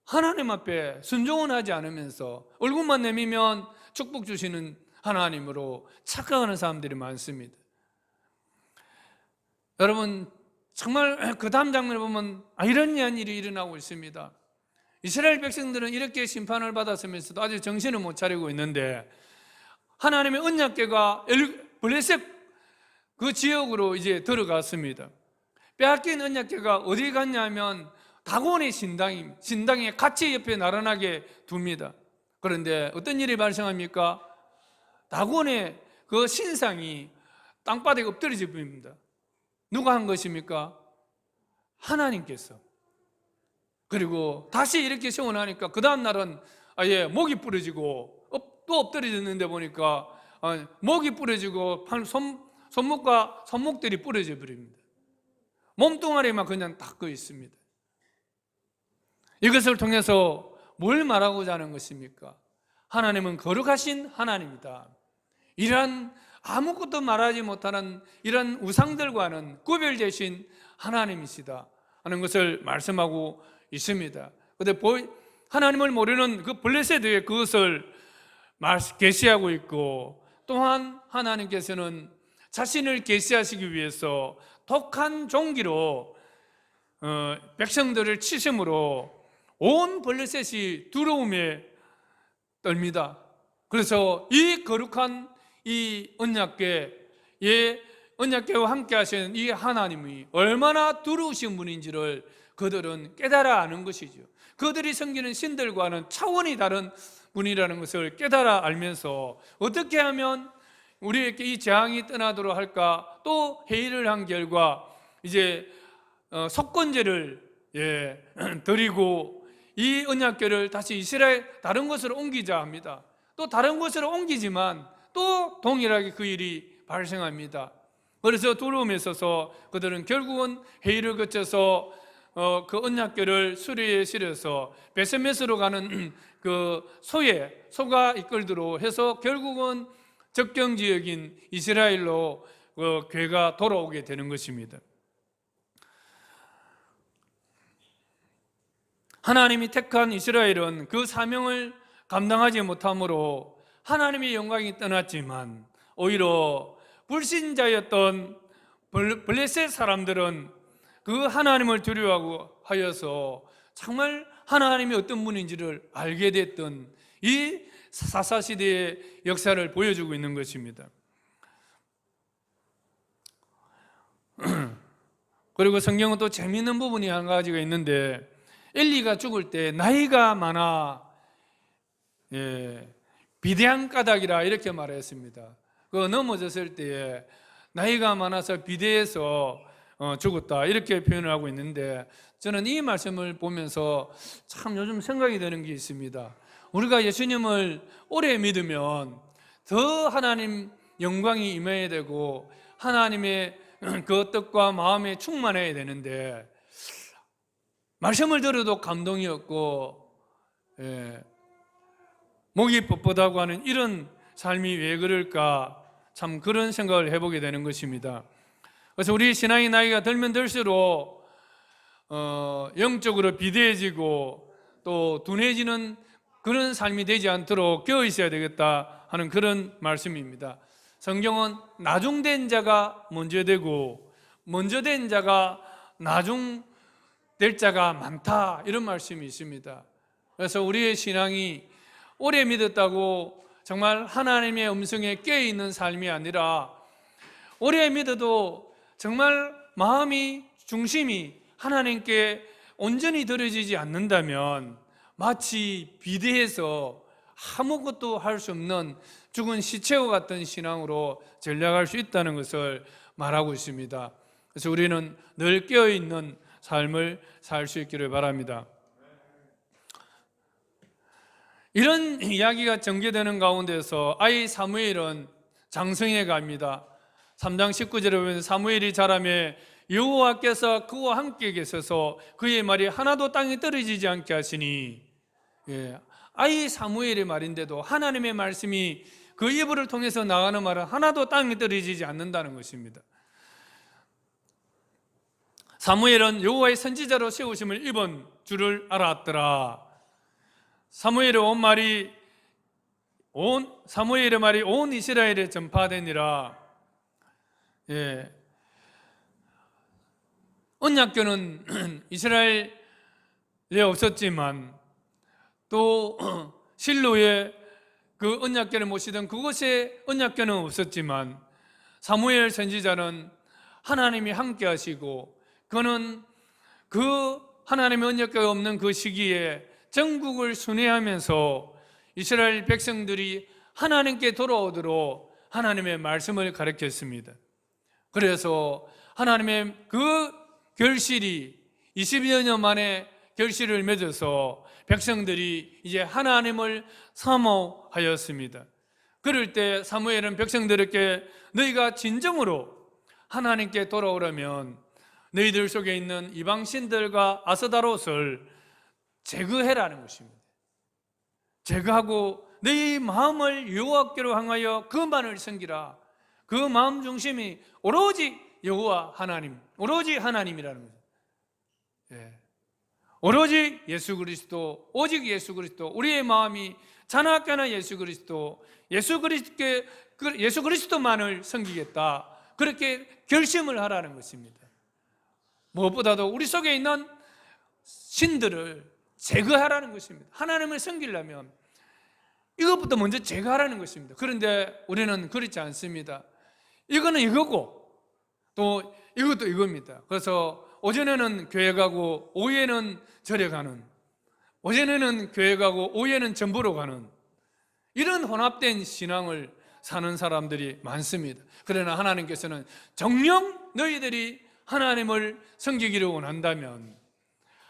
하나님 앞에 순종은 하지 않으면서 얼굴만 내미면 축복 주시는 하나님으로 착각하는 사람들이 많습니다. 여러분 정말 그 다음 장면을 보면 아이러니한 일이 일어나고 있습니다. 이스라엘 백성들은 이렇게 심판을 받았으면서도 아직 정신을 못 차리고 있는데 하나님의 언약궤가 블레셋 그 지역으로 이제 들어갔습니다. 빼앗긴 언약궤가 어디 갔냐면 다곤의 신당이 같이 옆에 나란하게 둡니다. 그런데 어떤 일이 발생합니까? 다곤의 그 신상이 땅바닥에 엎드려져 버립니다. 누가 한 것입니까? 하나님께서. 그리고 다시 이렇게 세워나니까 그 다음 날은 아예 목이 부러지고 또 엎드려졌는데 보니까 목이 부러지고 손목과 손목들이 부러져 버립니다. 몸뚱아리만 그냥 닦여 있습니다. 이것을 통해서 뭘 말하고자 하는 것입니까? 하나님은 거룩하신 하나님이다. 이러한 아무것도 말하지 못하는 이런 우상들과는 구별되신 하나님이시다 하는 것을 말씀하고 있습니다. 그런데 하나님을 모르는 그 블레셋에 그것을 계시하고 있고, 또한 하나님께서는 자신을 계시하시기 위해서 독한 종기로 백성들을 치심으로 온 블레셋이 두려움에 떨니다. 그래서 이 거룩한 이 언약궤와 함께 하시는 이 하나님이 얼마나 두려우신 분인지를 그들은 깨달아 아는 것이죠. 그들이 섬기는 신들과는 차원이 다른 분이라는 것을 깨달아 알면서 어떻게 하면 우리에게 이 재앙이 떠나도록 할까, 또 회의를 한 결과 이제 속건제를 드리고 이 언약궤를 다시 이스라엘 다른 곳으로 옮기자 합니다. 또 다른 곳으로 옮기지만 또 동일하게 그 일이 발생합니다. 그래서 두려움에 있어서 그들은 결국은 회의를 거쳐서 그 언약궤를 수레에 실어서 베세메스로 가는 그 소가 이끌도록 해서 결국은 접경 지역인 이스라엘로 그 궤가 돌아오게 되는 것입니다. 하나님이 택한 이스라엘은 그 사명을 감당하지 못함으로 하나님의 영광이 떠났지만, 오히려 불신자였던 블레셋 사람들은 그 하나님을 두려워하고 하여서 정말 하나님이 어떤 분인지를 알게 됐던 이 사사시대의 역사를 보여주고 있는 것입니다. 그리고 성경은 또 재미있는 부분이 한 가지가 있는데, 엘리가 죽을 때 나이가 많아 비대한 까닭이라 이렇게 말했습니다. 그 넘어졌을 때에 나이가 많아서 비대해서 죽었다 이렇게 표현을 하고 있는데, 저는 이 말씀을 보면서 참 요즘 생각이 되는 게 있습니다. 우리가 예수님을 오래 믿으면 더 하나님 영광이 임해야 되고 하나님의 그 뜻과 마음에 충만해야 되는데, 말씀을 들어도 감동이 없고 목이 뻣뻣하고 하는 이런 삶이 왜 그럴까, 참 그런 생각을 해보게 되는 것입니다. 그래서 우리 신앙의 나이가 들면 들수록 영적으로 비대해지고 또 둔해지는 그런 삶이 되지 않도록 깨어 있어야 되겠다 하는 그런 말씀입니다. 성경은 나중된 자가 먼저 되고 먼저 된 자가 나중 될 자가 많다 이런 말씀이 있습니다. 그래서 우리의 신앙이 오래 믿었다고 정말 하나님의 음성에 깨어 있는 삶이 아니라, 오래 믿어도 정말 마음이 중심이 하나님께 온전히 들어지지 않는다면 마치 비대해서 아무것도 할 수 없는 죽은 시체와 같은 신앙으로 전락할 수 있다는 것을 말하고 있습니다. 그래서 우리는 늘 깨어있는 삶을 살 수 있기를 바랍니다. 이런 이야기가 전개되는 가운데서 아이 사무엘은 장성해 갑니다. 3장 19절에 보면 사무엘이 자라매 여호와께서 그와 함께 계셔서 그의 말이 하나도 땅에 떨어지지 않게 하시니, 아이 사무엘의 말인데도 하나님의 말씀이 그 입을 통해서 나가는 말은 하나도 땅에 떨어지지 않는다는 것입니다. 사무엘은 여호와의 선지자로 세우심을 입은 줄을 알았더라. 사무엘의 말이 온 이스라엘에 전파되니라. 언약궤는 이스라엘에 없었지만 또 실로에 그 언약궤를 모시던 그곳에 언약궤는 없었지만 사무엘 선지자는 하나님이 함께 하시고, 그는 그 하나님의 언약궤가 없는 그 시기에 전국을 순회하면서 이스라엘 백성들이 하나님께 돌아오도록 하나님의 말씀을 가르쳤습니다. 그래서 하나님의 그 결실이 20여 년 만에 결실을 맺어서 백성들이 이제 하나님을 사모하였습니다. 그럴 때 사무엘은 백성들에게 너희가 진정으로 하나님께 돌아오려면 너희들 속에 있는 이방신들과 아스다롯을 제거해라는 것입니다. 제거하고 너희 마음을 여호와께로 향하여 그만을 섬기라. 그 마음 중심이 오로지 여호와 하나님, 오로지 하나님이라는 거죠. 오로지 예수 그리스도, 오직 예수 그리스도, 우리의 마음이 자나깨나 예수 그리스도, 예수 그리스도만을 섬기겠다, 그렇게 결심을 하라는 것입니다. 무엇보다도 우리 속에 있는 신들을 제거하라는 것입니다. 하나님을 섬기려면 이것부터 먼저 제거하라는 것입니다. 그런데 우리는 그렇지 않습니다. 이거는 이거고 또 이것도 이겁니다. 그래서 오전에는 교회 가고 오후에는 절에 가는, 오전에는 교회 가고 오후에는 전보로 가는 이런 혼합된 신앙을 사는 사람들이 많습니다. 그러나 하나님께서는 정녕 너희들이 하나님을 섬기기를 원한다면,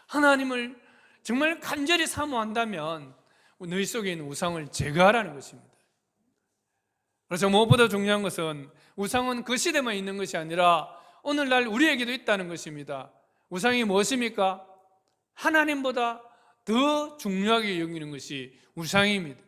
하나님을 정말 간절히 사모한다면 너희 속에 있는 우상을 제거하라는 것입니다. 그래서 무엇보다 중요한 것은 우상은 그 시대만 있는 것이 아니라 오늘날 우리에게도 있다는 것입니다. 우상이 무엇입니까? 하나님보다 더 중요하게 여기는 것이 우상입니다.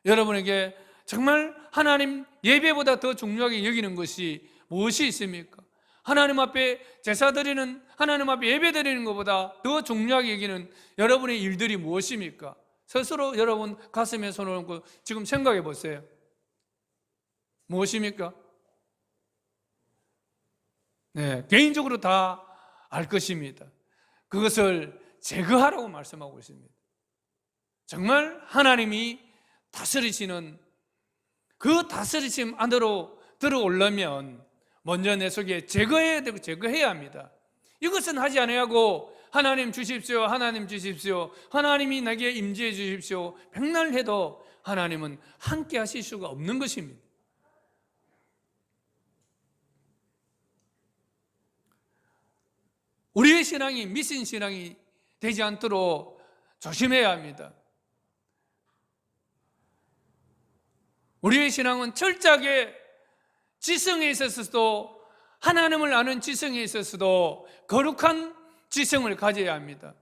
여러분에게 정말 하나님 예배보다 더 중요하게 여기는 것이 무엇이 있습니까? 하나님 앞에 제사 드리는, 하나님 앞에 예배 드리는 것보다 더 중요하게 여기는 여러분의 일들이 무엇입니까? 스스로 여러분 가슴에 손을 얹고 지금 생각해 보세요. 무엇입니까? 개인적으로 다 알 것입니다. 그것을 제거하라고 말씀하고 있습니다. 정말 하나님이 다스리시는 그 다스리심 안으로 들어오려면 먼저 내 속에 제거해야 되고 제거해야 합니다. 이것은 하지 아니하고 하나님 주십시오, 하나님 주십시오, 하나님이 내게 임재해 주십시오 백날 해도 하나님은 함께 하실 수가 없는 것입니다. 우리의 신앙이 미신 신앙이 되지 않도록 조심해야 합니다. 우리의 신앙은 철저하게 지성에 있어서도, 하나님을 아는 지성에 있어서도 거룩한 지성을 가져야 합니다.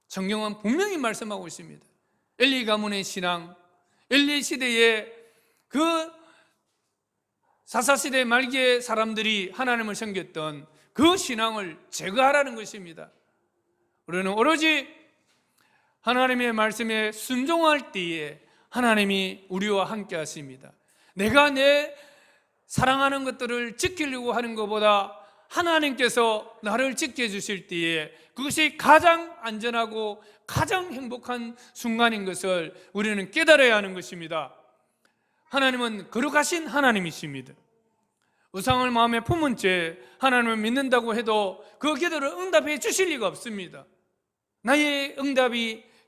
성경은 분명히 말씀하고 있습니다. 엘리 가문의 신앙, 엘리 시대에 그 사사시대 말기의 사람들이 하나님을 섬겼던 그 신앙을 제거하라는 것입니다. 우리는 오로지 하나님의 말씀에 순종할 때에 하나님이 우리와 함께 하십니다. 내가 내 사랑하는 것들을 지키려고 하는 것보다 하나님께서 나를 지켜주실 때에 그것이 가장 안전하고 가장 행복한 순간인 것을 우리는 깨달아야 하는 것입니다. 하나님은 거룩하신 하나님이십니다. 우상을 마음에 품은 채 하나님을 믿는다고 해도 그 기도를 응답해 주실 리가 없습니다. 나의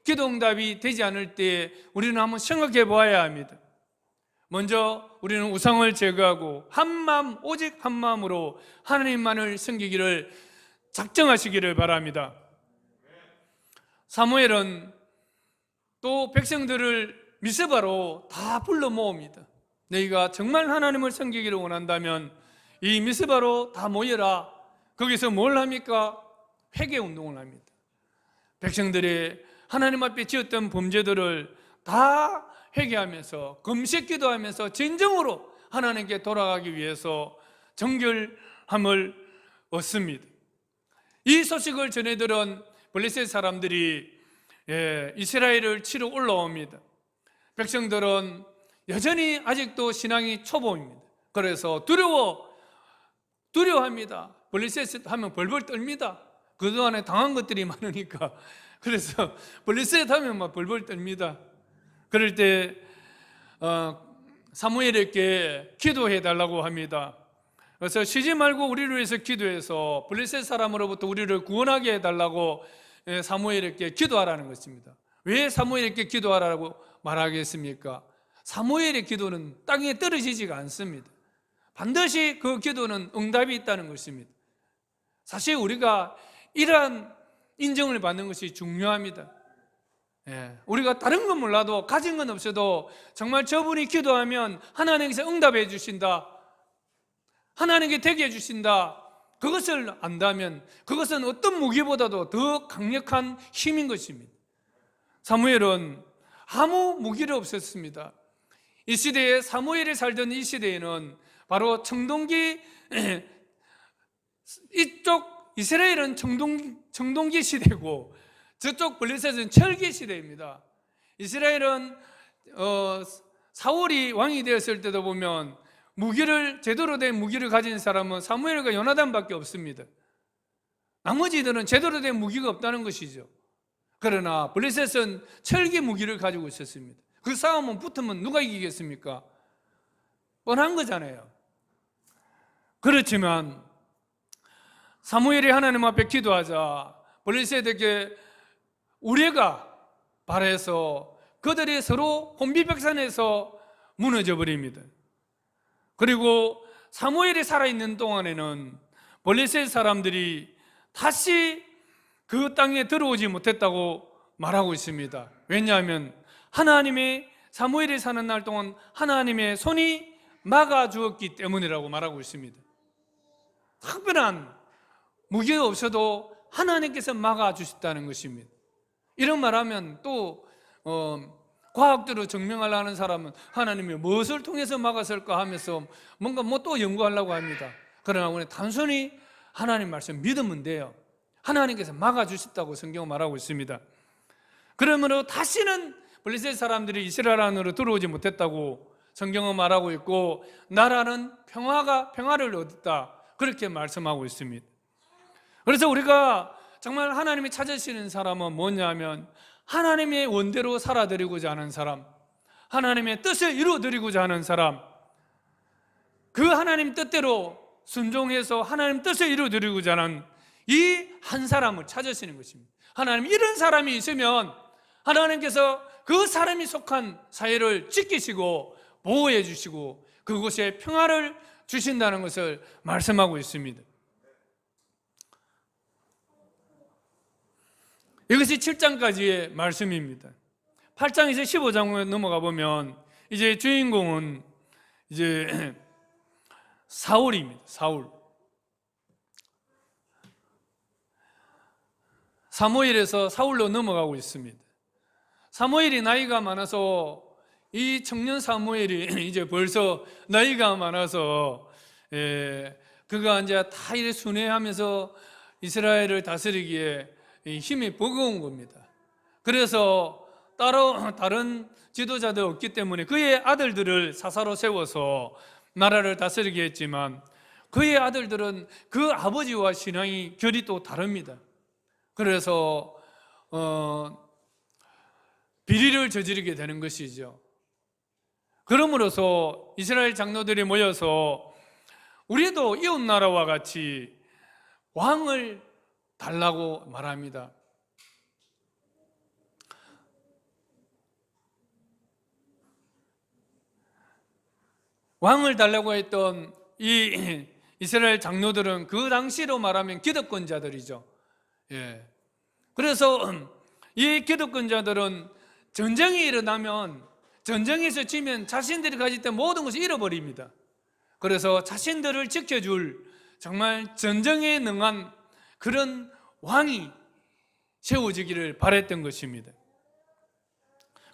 기도 응답이 되지 않을 때 우리는 한번 생각해 보아야 합니다. 먼저 우리는 우상을 제거하고 한마음, 오직 한마음으로 하나님만을 섬기기를 작정하시기를 바랍니다. 사무엘은 또 백성들을 미스바로 다 불러 모읍니다. 너희가 정말 하나님을 섬기기를 원한다면 이 미스바로 다 모여라. 거기서 뭘 합니까? 회개 운동을 합니다. 백성들이 하나님 앞에 지었던 범죄들을 다 회개하면서 금식 기도하면서 진정으로 하나님께 돌아가기 위해서 정결함을 얻습니다. 이 소식을 전해 들은 블레셋 사람들이 이스라엘을 치러 올라옵니다. 백성들은 여전히 아직도 신앙이 초보입니다. 그래서 두려워합니다. 블레셋 하면 벌벌 떨립니다. 그동안에 당한 것들이 많으니까. 그래서 블레셋 하면 막 벌벌 떨립니다. 그럴 때 사무엘에게 기도해 달라고 합니다. 그래서 쉬지 말고 우리를 위해서 기도해서 블레셋 사람으로부터 우리를 구원하게 해달라고 사무엘에게 기도하라는 것입니다. 왜 사무엘에게 기도하라고 말하겠습니까? 사무엘의 기도는 땅에 떨어지지가 않습니다. 반드시 그 기도는 응답이 있다는 것입니다. 사실 우리가 이러한 인정을 받는 것이 중요합니다. 우리가 다른 건 몰라도 가진 건 없어도 정말 저분이 기도하면 하나님께서 응답해 주신다, 하나님께 되게 해주신다, 그것을 안다면 그것은 어떤 무기보다도 더 강력한 힘인 것입니다. 사무엘은 아무 무기를 없었습니다. 이 시대에, 사무엘이 살던 이 시대에는 바로 청동기, 이쪽 이스라엘은 청동기 시대고 저쪽 블레셋은 철기 시대입니다. 이스라엘은 사울이 왕이 되었을 때도 보면 제대로 된 무기를 가진 사람은 사무엘과 요나단밖에 없습니다. 나머지들은 제대로 된 무기가 없다는 것이죠. 그러나 블레셋은 철기 무기를 가지고 있었습니다. 그 싸움은 붙으면 누가 이기겠습니까? 뻔한 거잖아요. 그렇지만 사무엘이 하나님 앞에 기도하자 블레셋에게 우레가 발해서 그들이 서로 혼비백산해서 무너져 버립니다. 그리고 사무엘이 살아있는 동안에는 블레셋 사람들이 다시 그 땅에 들어오지 못했다고 말하고 있습니다. 왜냐하면 사무엘이 사는 날 동안 하나님의 손이 막아주었기 때문이라고 말하고 있습니다. 특별한 무기가 없어도 하나님께서 막아주셨다는 것입니다. 이런 말하면 또 과학적으로 증명하려는 사람은 하나님이 무엇을 통해서 막았을까 하면서 뭔가 또 연구하려고 합니다. 그러나 우리 단순히 하나님 말씀 믿으면 돼요. 하나님께서 막아주셨다고 성경은 말하고 있습니다. 그러므로 다시는 블레셋 사람들이 이스라엘 안으로 들어오지 못했다고 성경은 말하고 있고, 나라는 평화를 얻었다, 그렇게 말씀하고 있습니다. 그래서 우리가 정말 하나님이 찾으시는 사람은 뭐냐면 하나님의 원대로 살아드리고자 하는 사람, 하나님의 뜻을 이루어드리고자 하는 사람, 그 하나님 뜻대로 순종해서 하나님 뜻을 이루어드리고자 하는 이 한 사람을 찾으시는 것입니다. 하나님, 이런 사람이 있으면 하나님께서 그 사람이 속한 사회를 지키시고 보호해 주시고 그곳에 평화를 주신다는 것을 말씀하고 있습니다. 이것이 7장까지의 말씀입니다. 8장에서 15장으로 넘어가 보면 이제 주인공은 이제 사울입니다. 사무엘에서 사울로 넘어가고 있습니다. 사무엘이 나이가 많아서 이 청년 사무엘이 이제 벌써 나이가 많아서 그가 이제 다 이래 순회하면서 이스라엘을 다스리기에 힘이 버거운 겁니다. 그래서 따로 다른 지도자도 없기 때문에 그의 아들들을 사사로 세워서 나라를 다스리게 했지만 그의 아들들은 그 아버지와 신앙이 결이 또 다릅니다. 그래서 비리를 저지르게 되는 것이죠. 그러므로서 이스라엘 장로들이 모여서 우리도 이웃 나라와 같이 왕을 달라고 말합니다. 왕을 달라고 했던 이 이스라엘 장로들은 그 당시로 말하면 기득권자들이죠. 그래서 이 기득권자들은 전쟁이 일어나면 전쟁에서 지면 자신들이 가졌던 모든 것을 잃어버립니다. 그래서 자신들을 지켜줄 정말 전쟁에 능한 그런 왕이 세워지기를 바랬던 것입니다.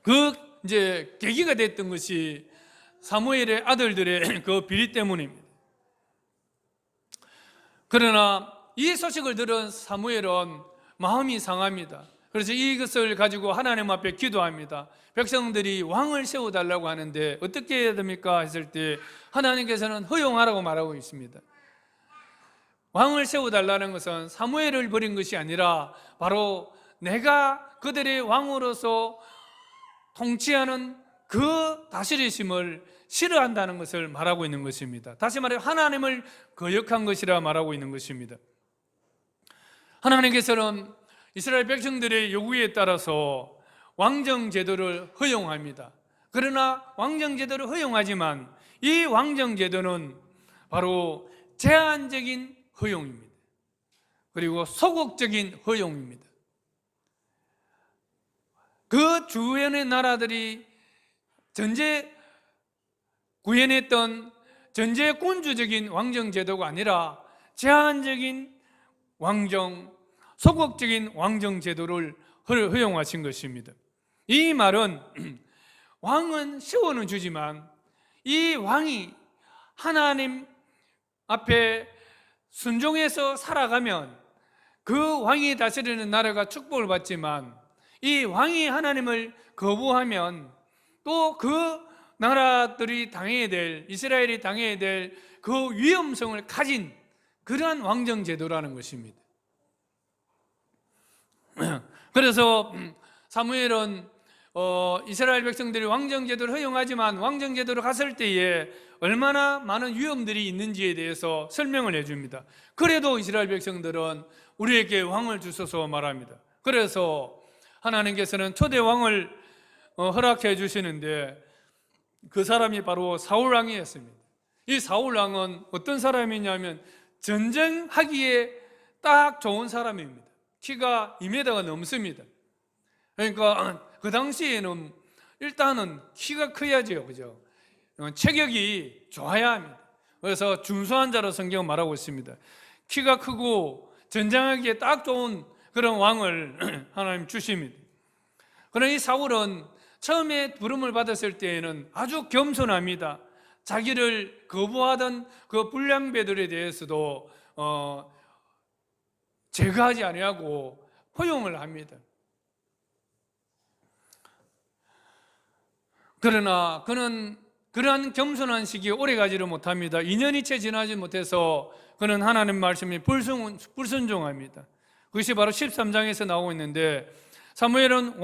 그 이제 계기가 됐던 것이 사무엘의 아들들의 그 비리 때문입니다. 그러나 이 소식을 들은 사무엘은 마음이 상합니다. 그래서 이것을 가지고 하나님 앞에 기도합니다. 백성들이 왕을 세워달라고 하는데 어떻게 해야 됩니까? 했을 때 하나님께서는 허용하라고 말하고 있습니다. 왕을 세워달라는 것은 사무엘을 버린 것이 아니라 바로 내가 그들의 왕으로서 통치하는 그 다스리심을 싫어한다는 것을 말하고 있는 것입니다. 다시 말해 하나님을 거역한 것이라 말하고 있는 것입니다. 하나님께서는 이스라엘 백성들의 요구에 따라서 왕정 제도를 허용합니다. 그러나 왕정 제도를 허용하지만 이 왕정 제도는 바로 제한적인 허용입니다. 그리고 소극적인 허용입니다. 그 주변의 나라들이 전제 구현했던 전제군주적인 왕정 제도가 아니라 제한적인 왕정, 소극적인 왕정 제도를 허용하신 것입니다. 이 말은 왕은 세워는 주지만 이 왕이 하나님 앞에 순종해서 살아가면 그 왕이 다스리는 나라가 축복을 받지만 이 왕이 하나님을 거부하면 또 그 나라들이 당해야 될, 이스라엘이 당해야 될 그 위험성을 가진 그러한 왕정 제도라는 것입니다. 그래서 사무엘은 이스라엘 백성들이 왕정 제도를 허용하지만 왕정 제도를 갔을 때에 얼마나 많은 위험들이 있는지에 대해서 설명을 해줍니다. 그래도 이스라엘 백성들은 우리에게 왕을 주소서 말합니다. 그래서 하나님께서는 초대 왕을 허락해 주시는데 그 사람이 바로 사울 왕이었습니다. 이 사울 왕은 어떤 사람이냐면 전쟁하기에 딱 좋은 사람입니다. 키가 2m가 넘습니다. 그러니까 그 당시에는 일단은 키가 커야죠, 그죠? 체격이 좋아야 합니다. 그래서 준수한 자로 성경은 말하고 있습니다. 키가 크고 전쟁하기에 딱 좋은 그런 왕을 하나님 주십니다. 그러나 이 사울은 처음에 부름을 받았을 때에는 아주 겸손합니다. 자기를 거부하던 그 불량배들에 대해서도 제거하지 아니하고 허용을 합니다. 그러나 그는 그러한 겸손한 시기에 오래가지를 못합니다. 2년이 채 지나지 못해서 그는 하나님 말씀에 불순종합니다. 그것이 바로 13장에서 나오고 있는데 사무엘은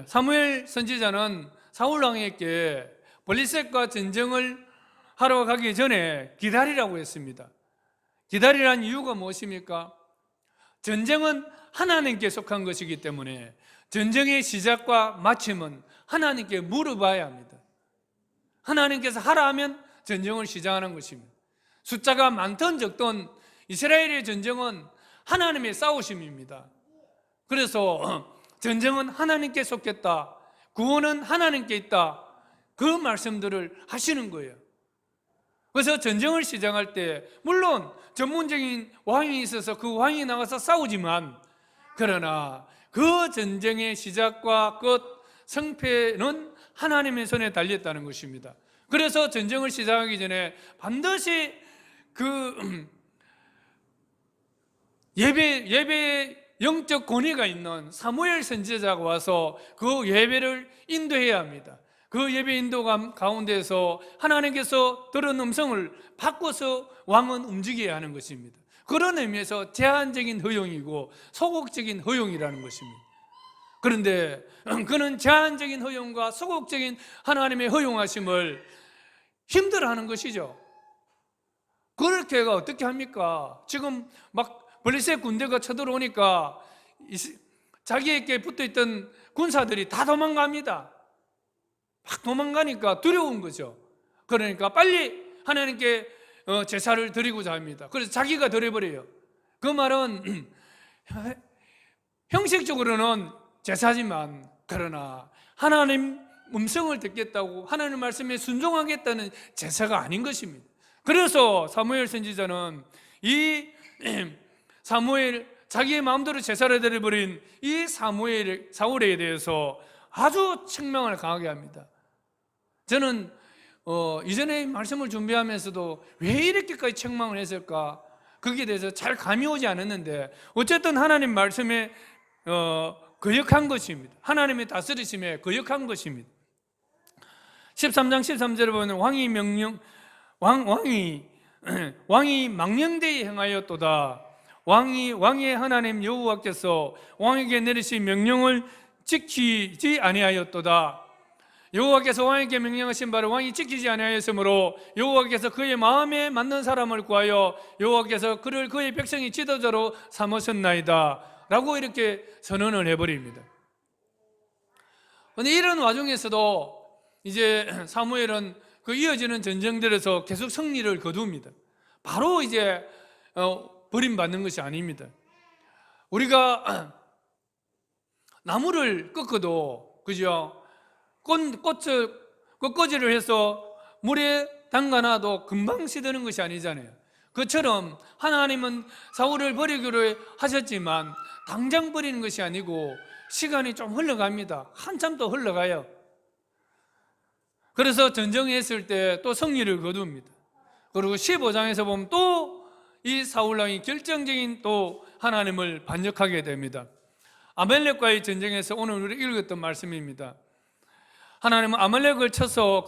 사무엘 선지자는 사울 왕에게 블레셋과 전쟁을 하러 가기 전에 기다리라고 했습니다. 기다리라는 이유가 무엇입니까? 전쟁은 하나님께 속한 것이기 때문에 전쟁의 시작과 마침은 하나님께 물어봐야 합니다. 하나님께서 하라 하면 전쟁을 시작하는 것입니다. 숫자가 많든 적든 이스라엘의 전쟁은 하나님의 싸우심입니다. 그래서 전쟁은 하나님께 속했다, 구원은 하나님께 있다, 그 말씀들을 하시는 거예요. 그래서 전쟁을 시작할 때 물론 전문적인 왕이 있어서 그 왕이 나가서 싸우지만, 그러나 그 전쟁의 시작과 끝, 성패는 하나님의 손에 달렸다는 것입니다. 그래서 전쟁을 시작하기 전에 반드시 그 예배의 영적 권위가 있는 사무엘 선지자가 와서 그 예배를 인도해야 합니다. 그 예배 인도 가운데서 하나님께서 들은 음성을 바꿔서 왕은 움직여야 하는 것입니다. 그런 의미에서 제한적인 허용이고 소극적인 허용이라는 것입니다. 그런데 그는 제한적인 허용과 소극적인 하나님의 허용하심을 힘들어하는 것이죠. 그렇게가 어떻게 합니까? 지금 막 블레셋 군대가 쳐들어오니까 자기에게 붙어있던 군사들이 다 도망갑니다. 막 도망가니까 두려운 거죠. 그러니까 빨리 하나님께 제사를 드리고자 합니다. 그래서 자기가 드려버려요. 그 말은 형식적으로는 제사지만, 그러나 하나님 음성을 듣겠다고 하나님 말씀에 순종하겠다는 제사가 아닌 것입니다. 그래서 사무엘 선지자는 이 사무엘, 자기의 마음대로 제사를 드려버린 이 사울에 대해서 아주 책망을 강하게 합니다. 저는 이전에 말씀을 준비하면서도 왜 이렇게까지 책망을 했을까, 거기에 대해서 잘 감이 오지 않았는데, 어쨌든 하나님 말씀에 거역한 것입니다. 하나님의 다스리심에 거역한 것입니다. 13장 13절에 보면 왕이 망령되이 행하였도다. 왕의 하나님 여호와께서 왕에게 내리신 명령을 지키지 아니하였도다. 여호와께서 왕에게 명령하신 바를 왕이 지키지 아니하였으므로 여호와께서 그의 마음에 맞는 사람을 구하여 여호와께서 그를 그의 백성의 지도자로 삼으셨나이다 라고 이렇게 선언을 해버립니다. 그런데 이런 와중에서도 이제 사무엘은 그 이어지는 전쟁들에서 계속 승리를 거둡니다. 바로 이제 버림받는 것이 아닙니다. 우리가 나무를 꺾어도, 그죠? 꽃꽂이를 해서 물에 담가놔도 금방 시드는 것이 아니잖아요. 그처럼 하나님은 사울을 버리기로 하셨지만 당장 버리는 것이 아니고 시간이 좀 흘러갑니다. 한참 더 흘러가요. 그래서 전쟁했을 때 또 승리를 거둡니다. 그리고 15장에서 보면 또 이 사울왕이 결정적인 또 하나님을 반역하게 됩니다. 아말렉과의 전쟁에서 오늘 우리 읽었던 말씀입니다. 하나님은 아말렉을 쳐서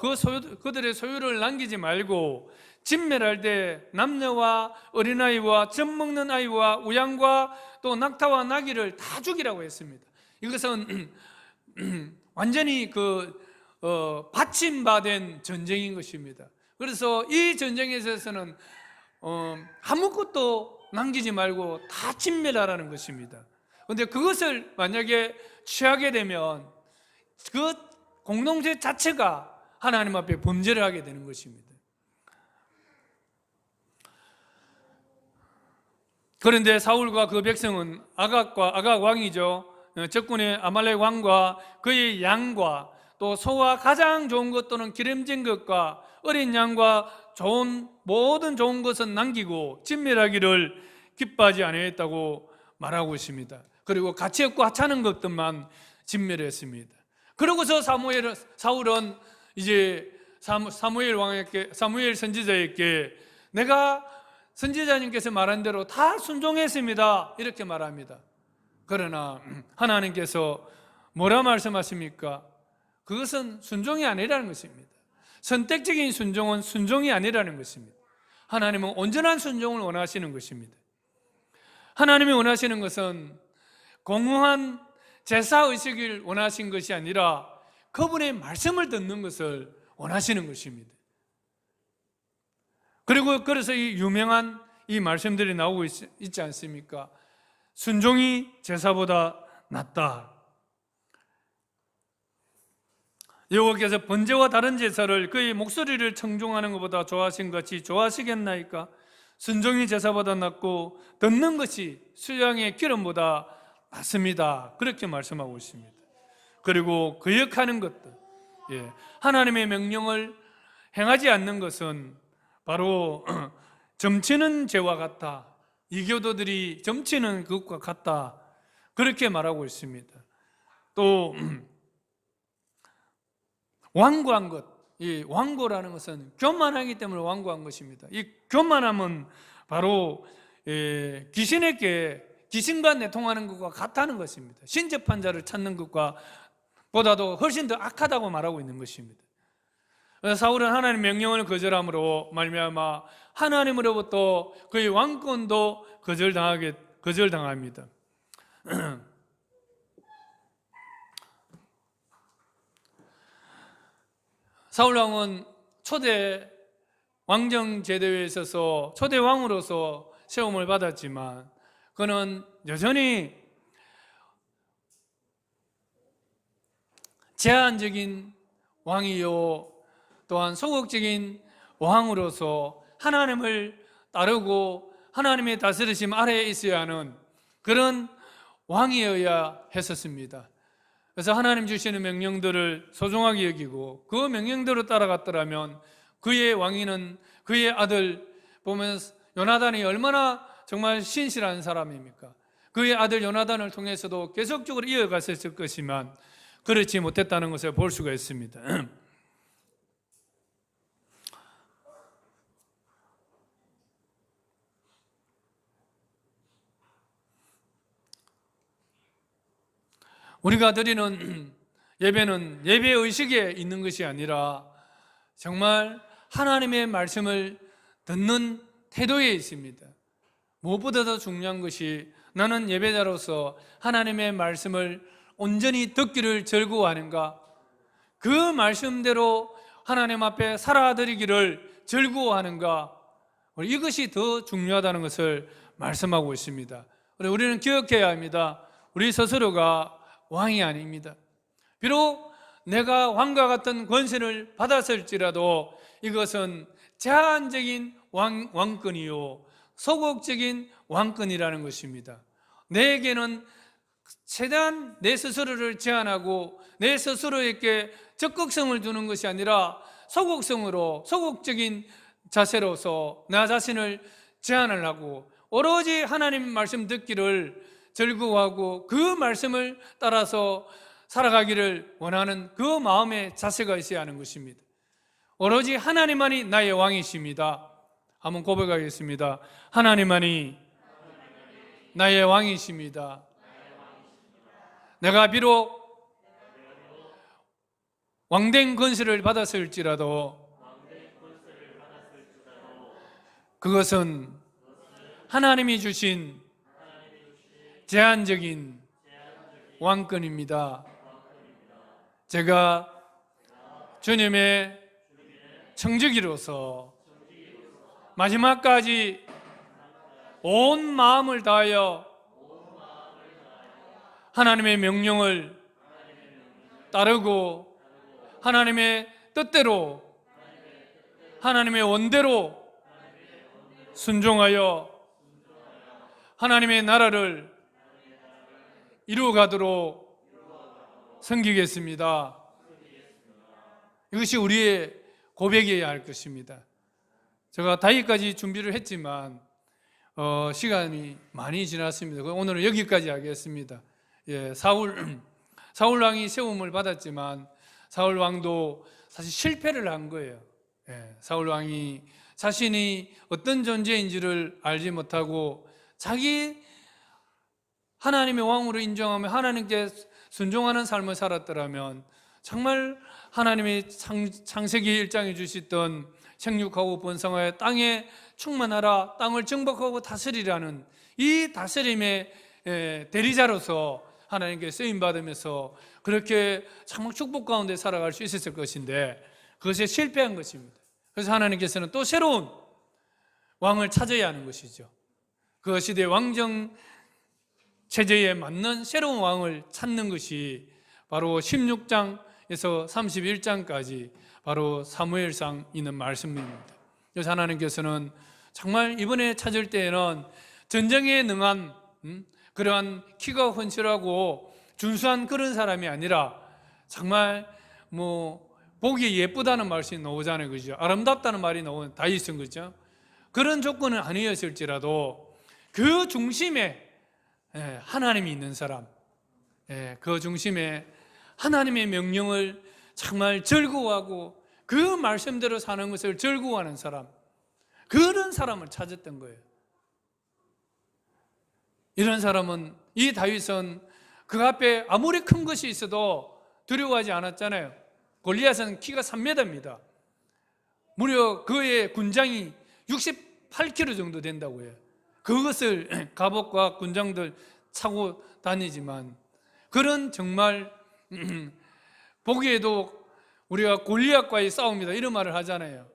그들의 소유를 남기지 말고 진멸할 때 남녀와 어린아이와 젖 먹는 아이와 우양과 또 낙타와 나귀를 다 죽이라고 했습니다. 이것은 완전히 받침받은 전쟁인 것입니다. 그래서 이 전쟁에 있어서는 아무것도 남기지 말고 다 진멸하라는 것입니다. 그런데 그것을 만약에 취하게 되면 그 공동체 자체가 하나님 앞에 범죄를 하게 되는 것입니다. 그런데 사울과 그 백성은 아각 왕이죠, 적군의 아말렉 왕과 그의 양과 또 소와 가장 좋은 것 또는 기름진 것과 어린 양과 모든 좋은 것은 남기고 진멸하기를 기뻐하지 아니했다고 말하고 있습니다. 그리고 가치 없고 하찮은 것들만 진멸했습니다. 그러고서 사울은 이제 사무엘 선지자에게 내가 선지자님께서 말한 대로 다 순종했습니다 이렇게 말합니다. 그러나 하나님께서 뭐라 말씀하십니까? 그것은 순종이 아니라는 것입니다. 선택적인 순종은 순종이 아니라는 것입니다. 하나님은 온전한 순종을 원하시는 것입니다. 하나님이 원하시는 것은 공허한 제사의식을 원하신 것이 아니라 그분의 말씀을 듣는 것을 원하시는 것입니다. 그리고 그래서 이 유명한 이 말씀들이 나오고 있지 않습니까? 순종이 제사보다 낫다. 여호와께서 번제와 다른 제사를 그의 목소리를 청종하는 것보다 좋아하신 것이 좋아하시겠나이까? 순종이 제사보다 낫고 듣는 것이 수양의 기름보다 낫습니다. 그렇게 말씀하고 있습니다. 그리고 거역하는 것들, 하나님의 명령을 행하지 않는 것은 바로 점치는 죄와 같다. 이교도들이 점치는 그것과 같다. 그렇게 말하고 있습니다. 또 완고한 것, 이 완고라는 것은 교만하기 때문에 완고한 것입니다. 이 교만함은 바로 귀신과 내통하는 것과 같다는 것입니다. 신접한 자를 찾는 것과 보다도 훨씬 더 악하다고 말하고 있는 것입니다. 사울은 하나님의 명령을 거절함으로 말미암아 하나님으로부터 그의 왕권도 거절당합니다. 사울 왕은 초대 왕정 제도에 있어서 초대 왕으로서 세움을 받았지만 그는 여전히 제한적인 왕이요 또한 소극적인 왕으로서 하나님을 따르고 하나님의 다스리심 아래에 있어야 하는 그런 왕이어야 했었습니다. 그래서 하나님 주시는 명령들을 소중하게 여기고 그 명령대로 따라갔더라면 그의 왕위는 그의 아들 보면 요나단이 얼마나 정말 신실한 사람입니까? 그의 아들 요나단을 통해서도 계속적으로 이어갔을 것이지만 그렇지 못했다는 것을 볼 수가 있습니다. 우리가 드리는 예배는 예배의식에 있는 것이 아니라 정말 하나님의 말씀을 듣는 태도에 있습니다. 무엇보다 더 중요한 것이 나는 예배자로서 하나님의 말씀을 온전히 듣기를 즐거워하는가, 그 말씀대로 하나님 앞에 살아드리기를 즐거워하는가, 이것이 더 중요하다는 것을 말씀하고 있습니다. 우리는 기억해야 합니다. 우리 스스로가 왕이 아닙니다. 비록 내가 왕과 같은 권세를 받았을지라도 이것은 제한적인 왕권이요 소극적인 왕권이라는 것입니다. 내게는 최대한 내 스스로를 제한하고 내 스스로에게 적극성을 두는 것이 아니라 소극적인 자세로서 나 자신을 제한을 하고 오로지 하나님 말씀 듣기를 즐거워하고 그 말씀을 따라서 살아가기를 원하는 그 마음의 자세가 있어야 하는 것입니다. 오로지 하나님만이 나의 왕이십니다. 한번 고백하겠습니다. 하나님만이 나의 왕이십니다. 내가 비록 왕된 권세를 받았을지라도 그것은 하나님이 주신 제한적인 왕권입니다. 제가 주님의 청지기로서 마지막까지 온 마음을 다하여 하나님의 명령을 따르고 하나님의 뜻대로 하나님의 원대로 순종하여 하나님의 나라를 이루어가도록 섬기겠습니다. 이것이 우리의 고백이어야 할 것입니다. 제가 다이까지 준비를 했지만 시간이 많이 지났습니다. 오늘은 여기까지 하겠습니다. 사울 왕이 세움을 받았지만 사울 왕도 사실 실패를 한 거예요. 사울 왕이 자신이 어떤 존재인지를 알지 못하고 자기 하나님의 왕으로 인정하며 하나님께 순종하는 삶을 살았더라면 정말 하나님의 창세기 1장에 주셨던 생육하고 번성하여 땅에 충만하라, 땅을 정복하고 다스리라는 이 다스림의 대리자로서 하나님께 쓰임받으면서 그렇게 정말 축복 가운데 살아갈 수 있었을 것인데 그것에 실패한 것입니다. 그래서 하나님께서는 또 새로운 왕을 찾아야 하는 것이죠. 그 시대의 왕정 체제에 맞는 새로운 왕을 찾는 것이 바로 16장에서 31장까지 바로 사무엘상 있는 말씀입니다. 그래서 하나님께서는 정말 이번에 찾을 때에는 전쟁에 능한 그러한 키가 헌실하고 준수한 그런 사람이 아니라 정말 보기 예쁘다는 말씀이 나오잖아요, 그죠? 아름답다는 말이 나오는 다윗은, 그죠? 그런 조건은 아니었을지라도 그 중심에 하나님이 있는 사람, 그 중심에 하나님의 명령을 정말 즐거워하고 그 말씀대로 사는 것을 즐거워하는 사람, 그런 사람을 찾았던 거예요. 이런 사람은, 이 다윗은 그 앞에 아무리 큰 것이 있어도 두려워하지 않았잖아요. 골리앗은 키가 3m입니다. 무려 그의 군장이 68kg 정도 된다고 해요. 그것을 갑옷과 군장들 차고 다니지만, 그런 정말 보기에도 우리가 골리앗과의 싸움이다 이런 말을 하잖아요.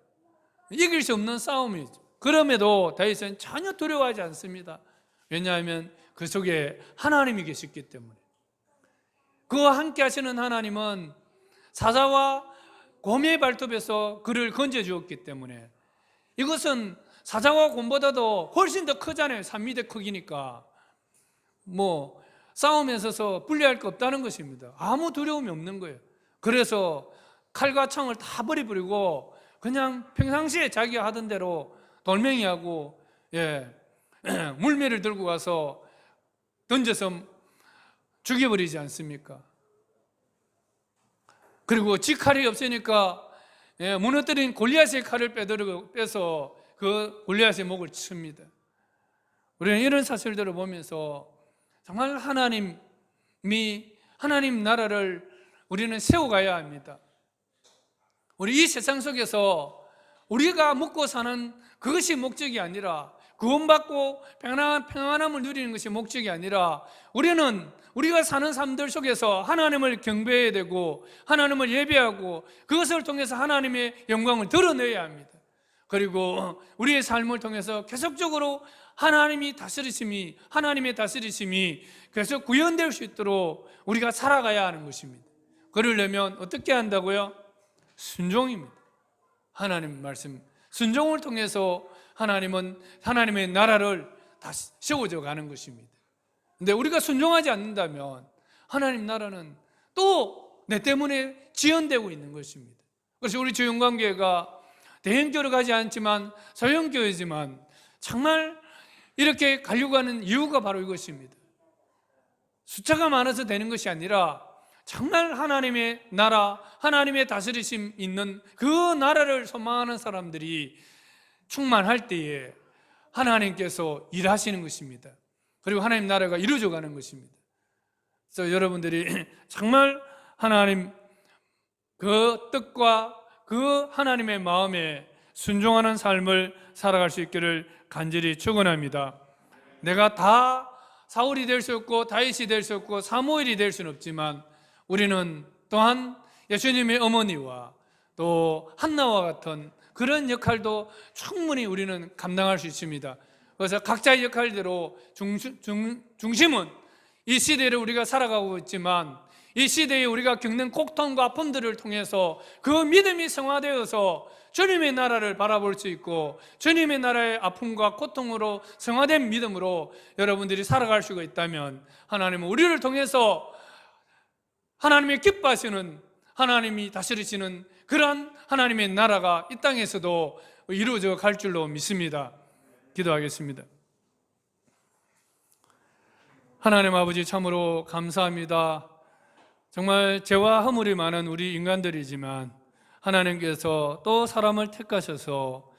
이길 수 없는 싸움이죠. 그럼에도 다윗은 전혀 두려워하지 않습니다. 왜냐하면 그 속에 하나님이 계셨기 때문에. 그와 함께 하시는 하나님은 사자와 곰의 발톱에서 그를 건져주었기 때문에, 이것은 사자와 곰보다도 훨씬 더 크잖아요. 3m 크기니까 싸움에 있어서 불리할 거 없다는 것입니다. 아무 두려움이 없는 거예요. 그래서 칼과 창을 다 버려버리고 그냥 평상시에 자기가 하던 대로 돌멩이하고 물매를 들고 가서 던져서 죽여버리지 않습니까? 그리고 지 칼이 없으니까 무너뜨린 골리앗의 칼을 빼서 그 골리앗의 목을 칩니다. 우리는 이런 사실들을 보면서 정말 하나님 나라를 우리는 세워가야 합니다. 우리 이 세상 속에서 우리가 먹고 사는 그것이 목적이 아니라, 구원받고 평안함을 누리는 것이 목적이 아니라, 우리가 사는 삶들 속에서 하나님을 경배해야 되고 하나님을 예배하고 그것을 통해서 하나님의 영광을 드러내야 합니다. 그리고 우리의 삶을 통해서 계속적으로 하나님의 다스리심이 계속 구현될 수 있도록 우리가 살아가야 하는 것입니다. 그러려면 어떻게 한다고요? 순종입니다. 하나님 말씀, 순종을 통해서 하나님은 하나님의 나라를 다시 세워져 가는 것입니다. 근데 우리가 순종하지 않는다면 하나님 나라는 또 내 때문에 지연되고 있는 것입니다. 그래서 우리 주영광교회가 대형교회로 가지 않지만 소형교회지만 정말 이렇게 가려고 하는 이유가 바로 이것입니다. 숫자가 많아서 되는 것이 아니라 정말 하나님의 나라, 하나님의 다스리심 있는 그 나라를 소망하는 사람들이 충만할 때에 하나님께서 일하시는 것입니다. 그리고 하나님 나라가 이루어져 가는 것입니다. 그래서 여러분들이 정말 하나님 그 뜻과 그 하나님의 마음에 순종하는 삶을 살아갈 수 있기를 간절히 축원합니다. 내가 다 사울이 될 수 없고 다윗이 될 수 없고 사무엘이 될 수는 없지만 우리는 또한 예수님의 어머니와 또 한나와 같은 그런 역할도 충분히 우리는 감당할 수 있습니다. 그래서 각자의 역할대로 중심은 이 시대를 우리가 살아가고 있지만 이 시대에 우리가 겪는 고통과 아픔들을 통해서 그 믿음이 성화되어서 주님의 나라를 바라볼 수 있고 주님의 나라의 아픔과 고통으로 성화된 믿음으로 여러분들이 살아갈 수가 있다면 하나님은 우리를 통해서 하나님의 기뻐하시는, 하나님이 다스리시는 그러한 하나님의 나라가 이 땅에서도 이루어져 갈 줄로 믿습니다. 기도하겠습니다. 하나님 아버지, 참으로 감사합니다. 정말 죄와 허물이 많은 우리 인간들이지만 하나님께서 또 사람을 택하셔서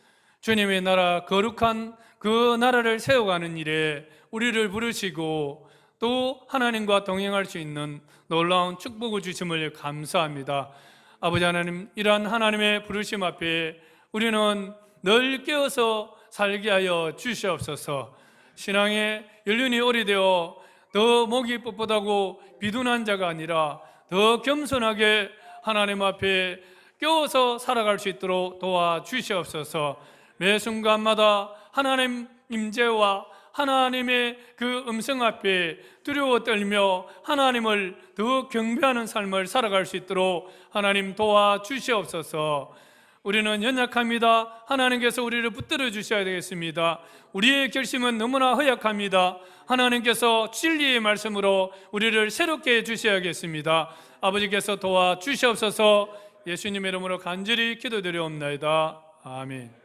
주님의 나라, 거룩한 그 나라를 세워가는 일에 우리를 부르시고 또 하나님과 동행할 수 있는 놀라운 축복을 주심을 감사합니다. 아버지 하나님, 이러한 하나님의 부르심 앞에 우리는 늘 깨어서 살게 하여 주시옵소서. 신앙의 연륜이 오래되어 더 목이 뻣뻣하고 비둔한 자가 아니라 더 겸손하게 하나님 앞에 깨어서 살아갈 수 있도록 도와주시옵소서. 매 순간마다 하나님 임재와 하나님의 그 음성 앞에 두려워 떨며 하나님을 더 경배하는 삶을 살아갈 수 있도록 하나님 도와주시옵소서. 우리는 연약합니다. 하나님께서 우리를 붙들어 주셔야 되겠습니다. 우리의 결심은 너무나 허약합니다. 하나님께서 진리의 말씀으로 우리를 새롭게 해주셔야겠습니다. 아버지께서 도와주시옵소서. 예수님의 이름으로 간절히 기도드리옵나이다. 아멘.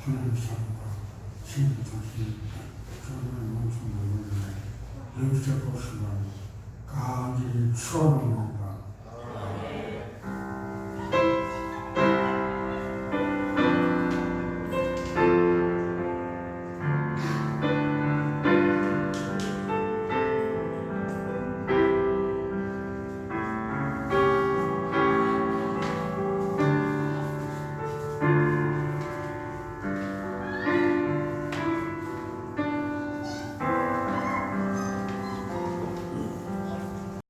하나님 사랑과 신의 자신 저는 멈춘 영혼을 영적 것을 간절히 추구하는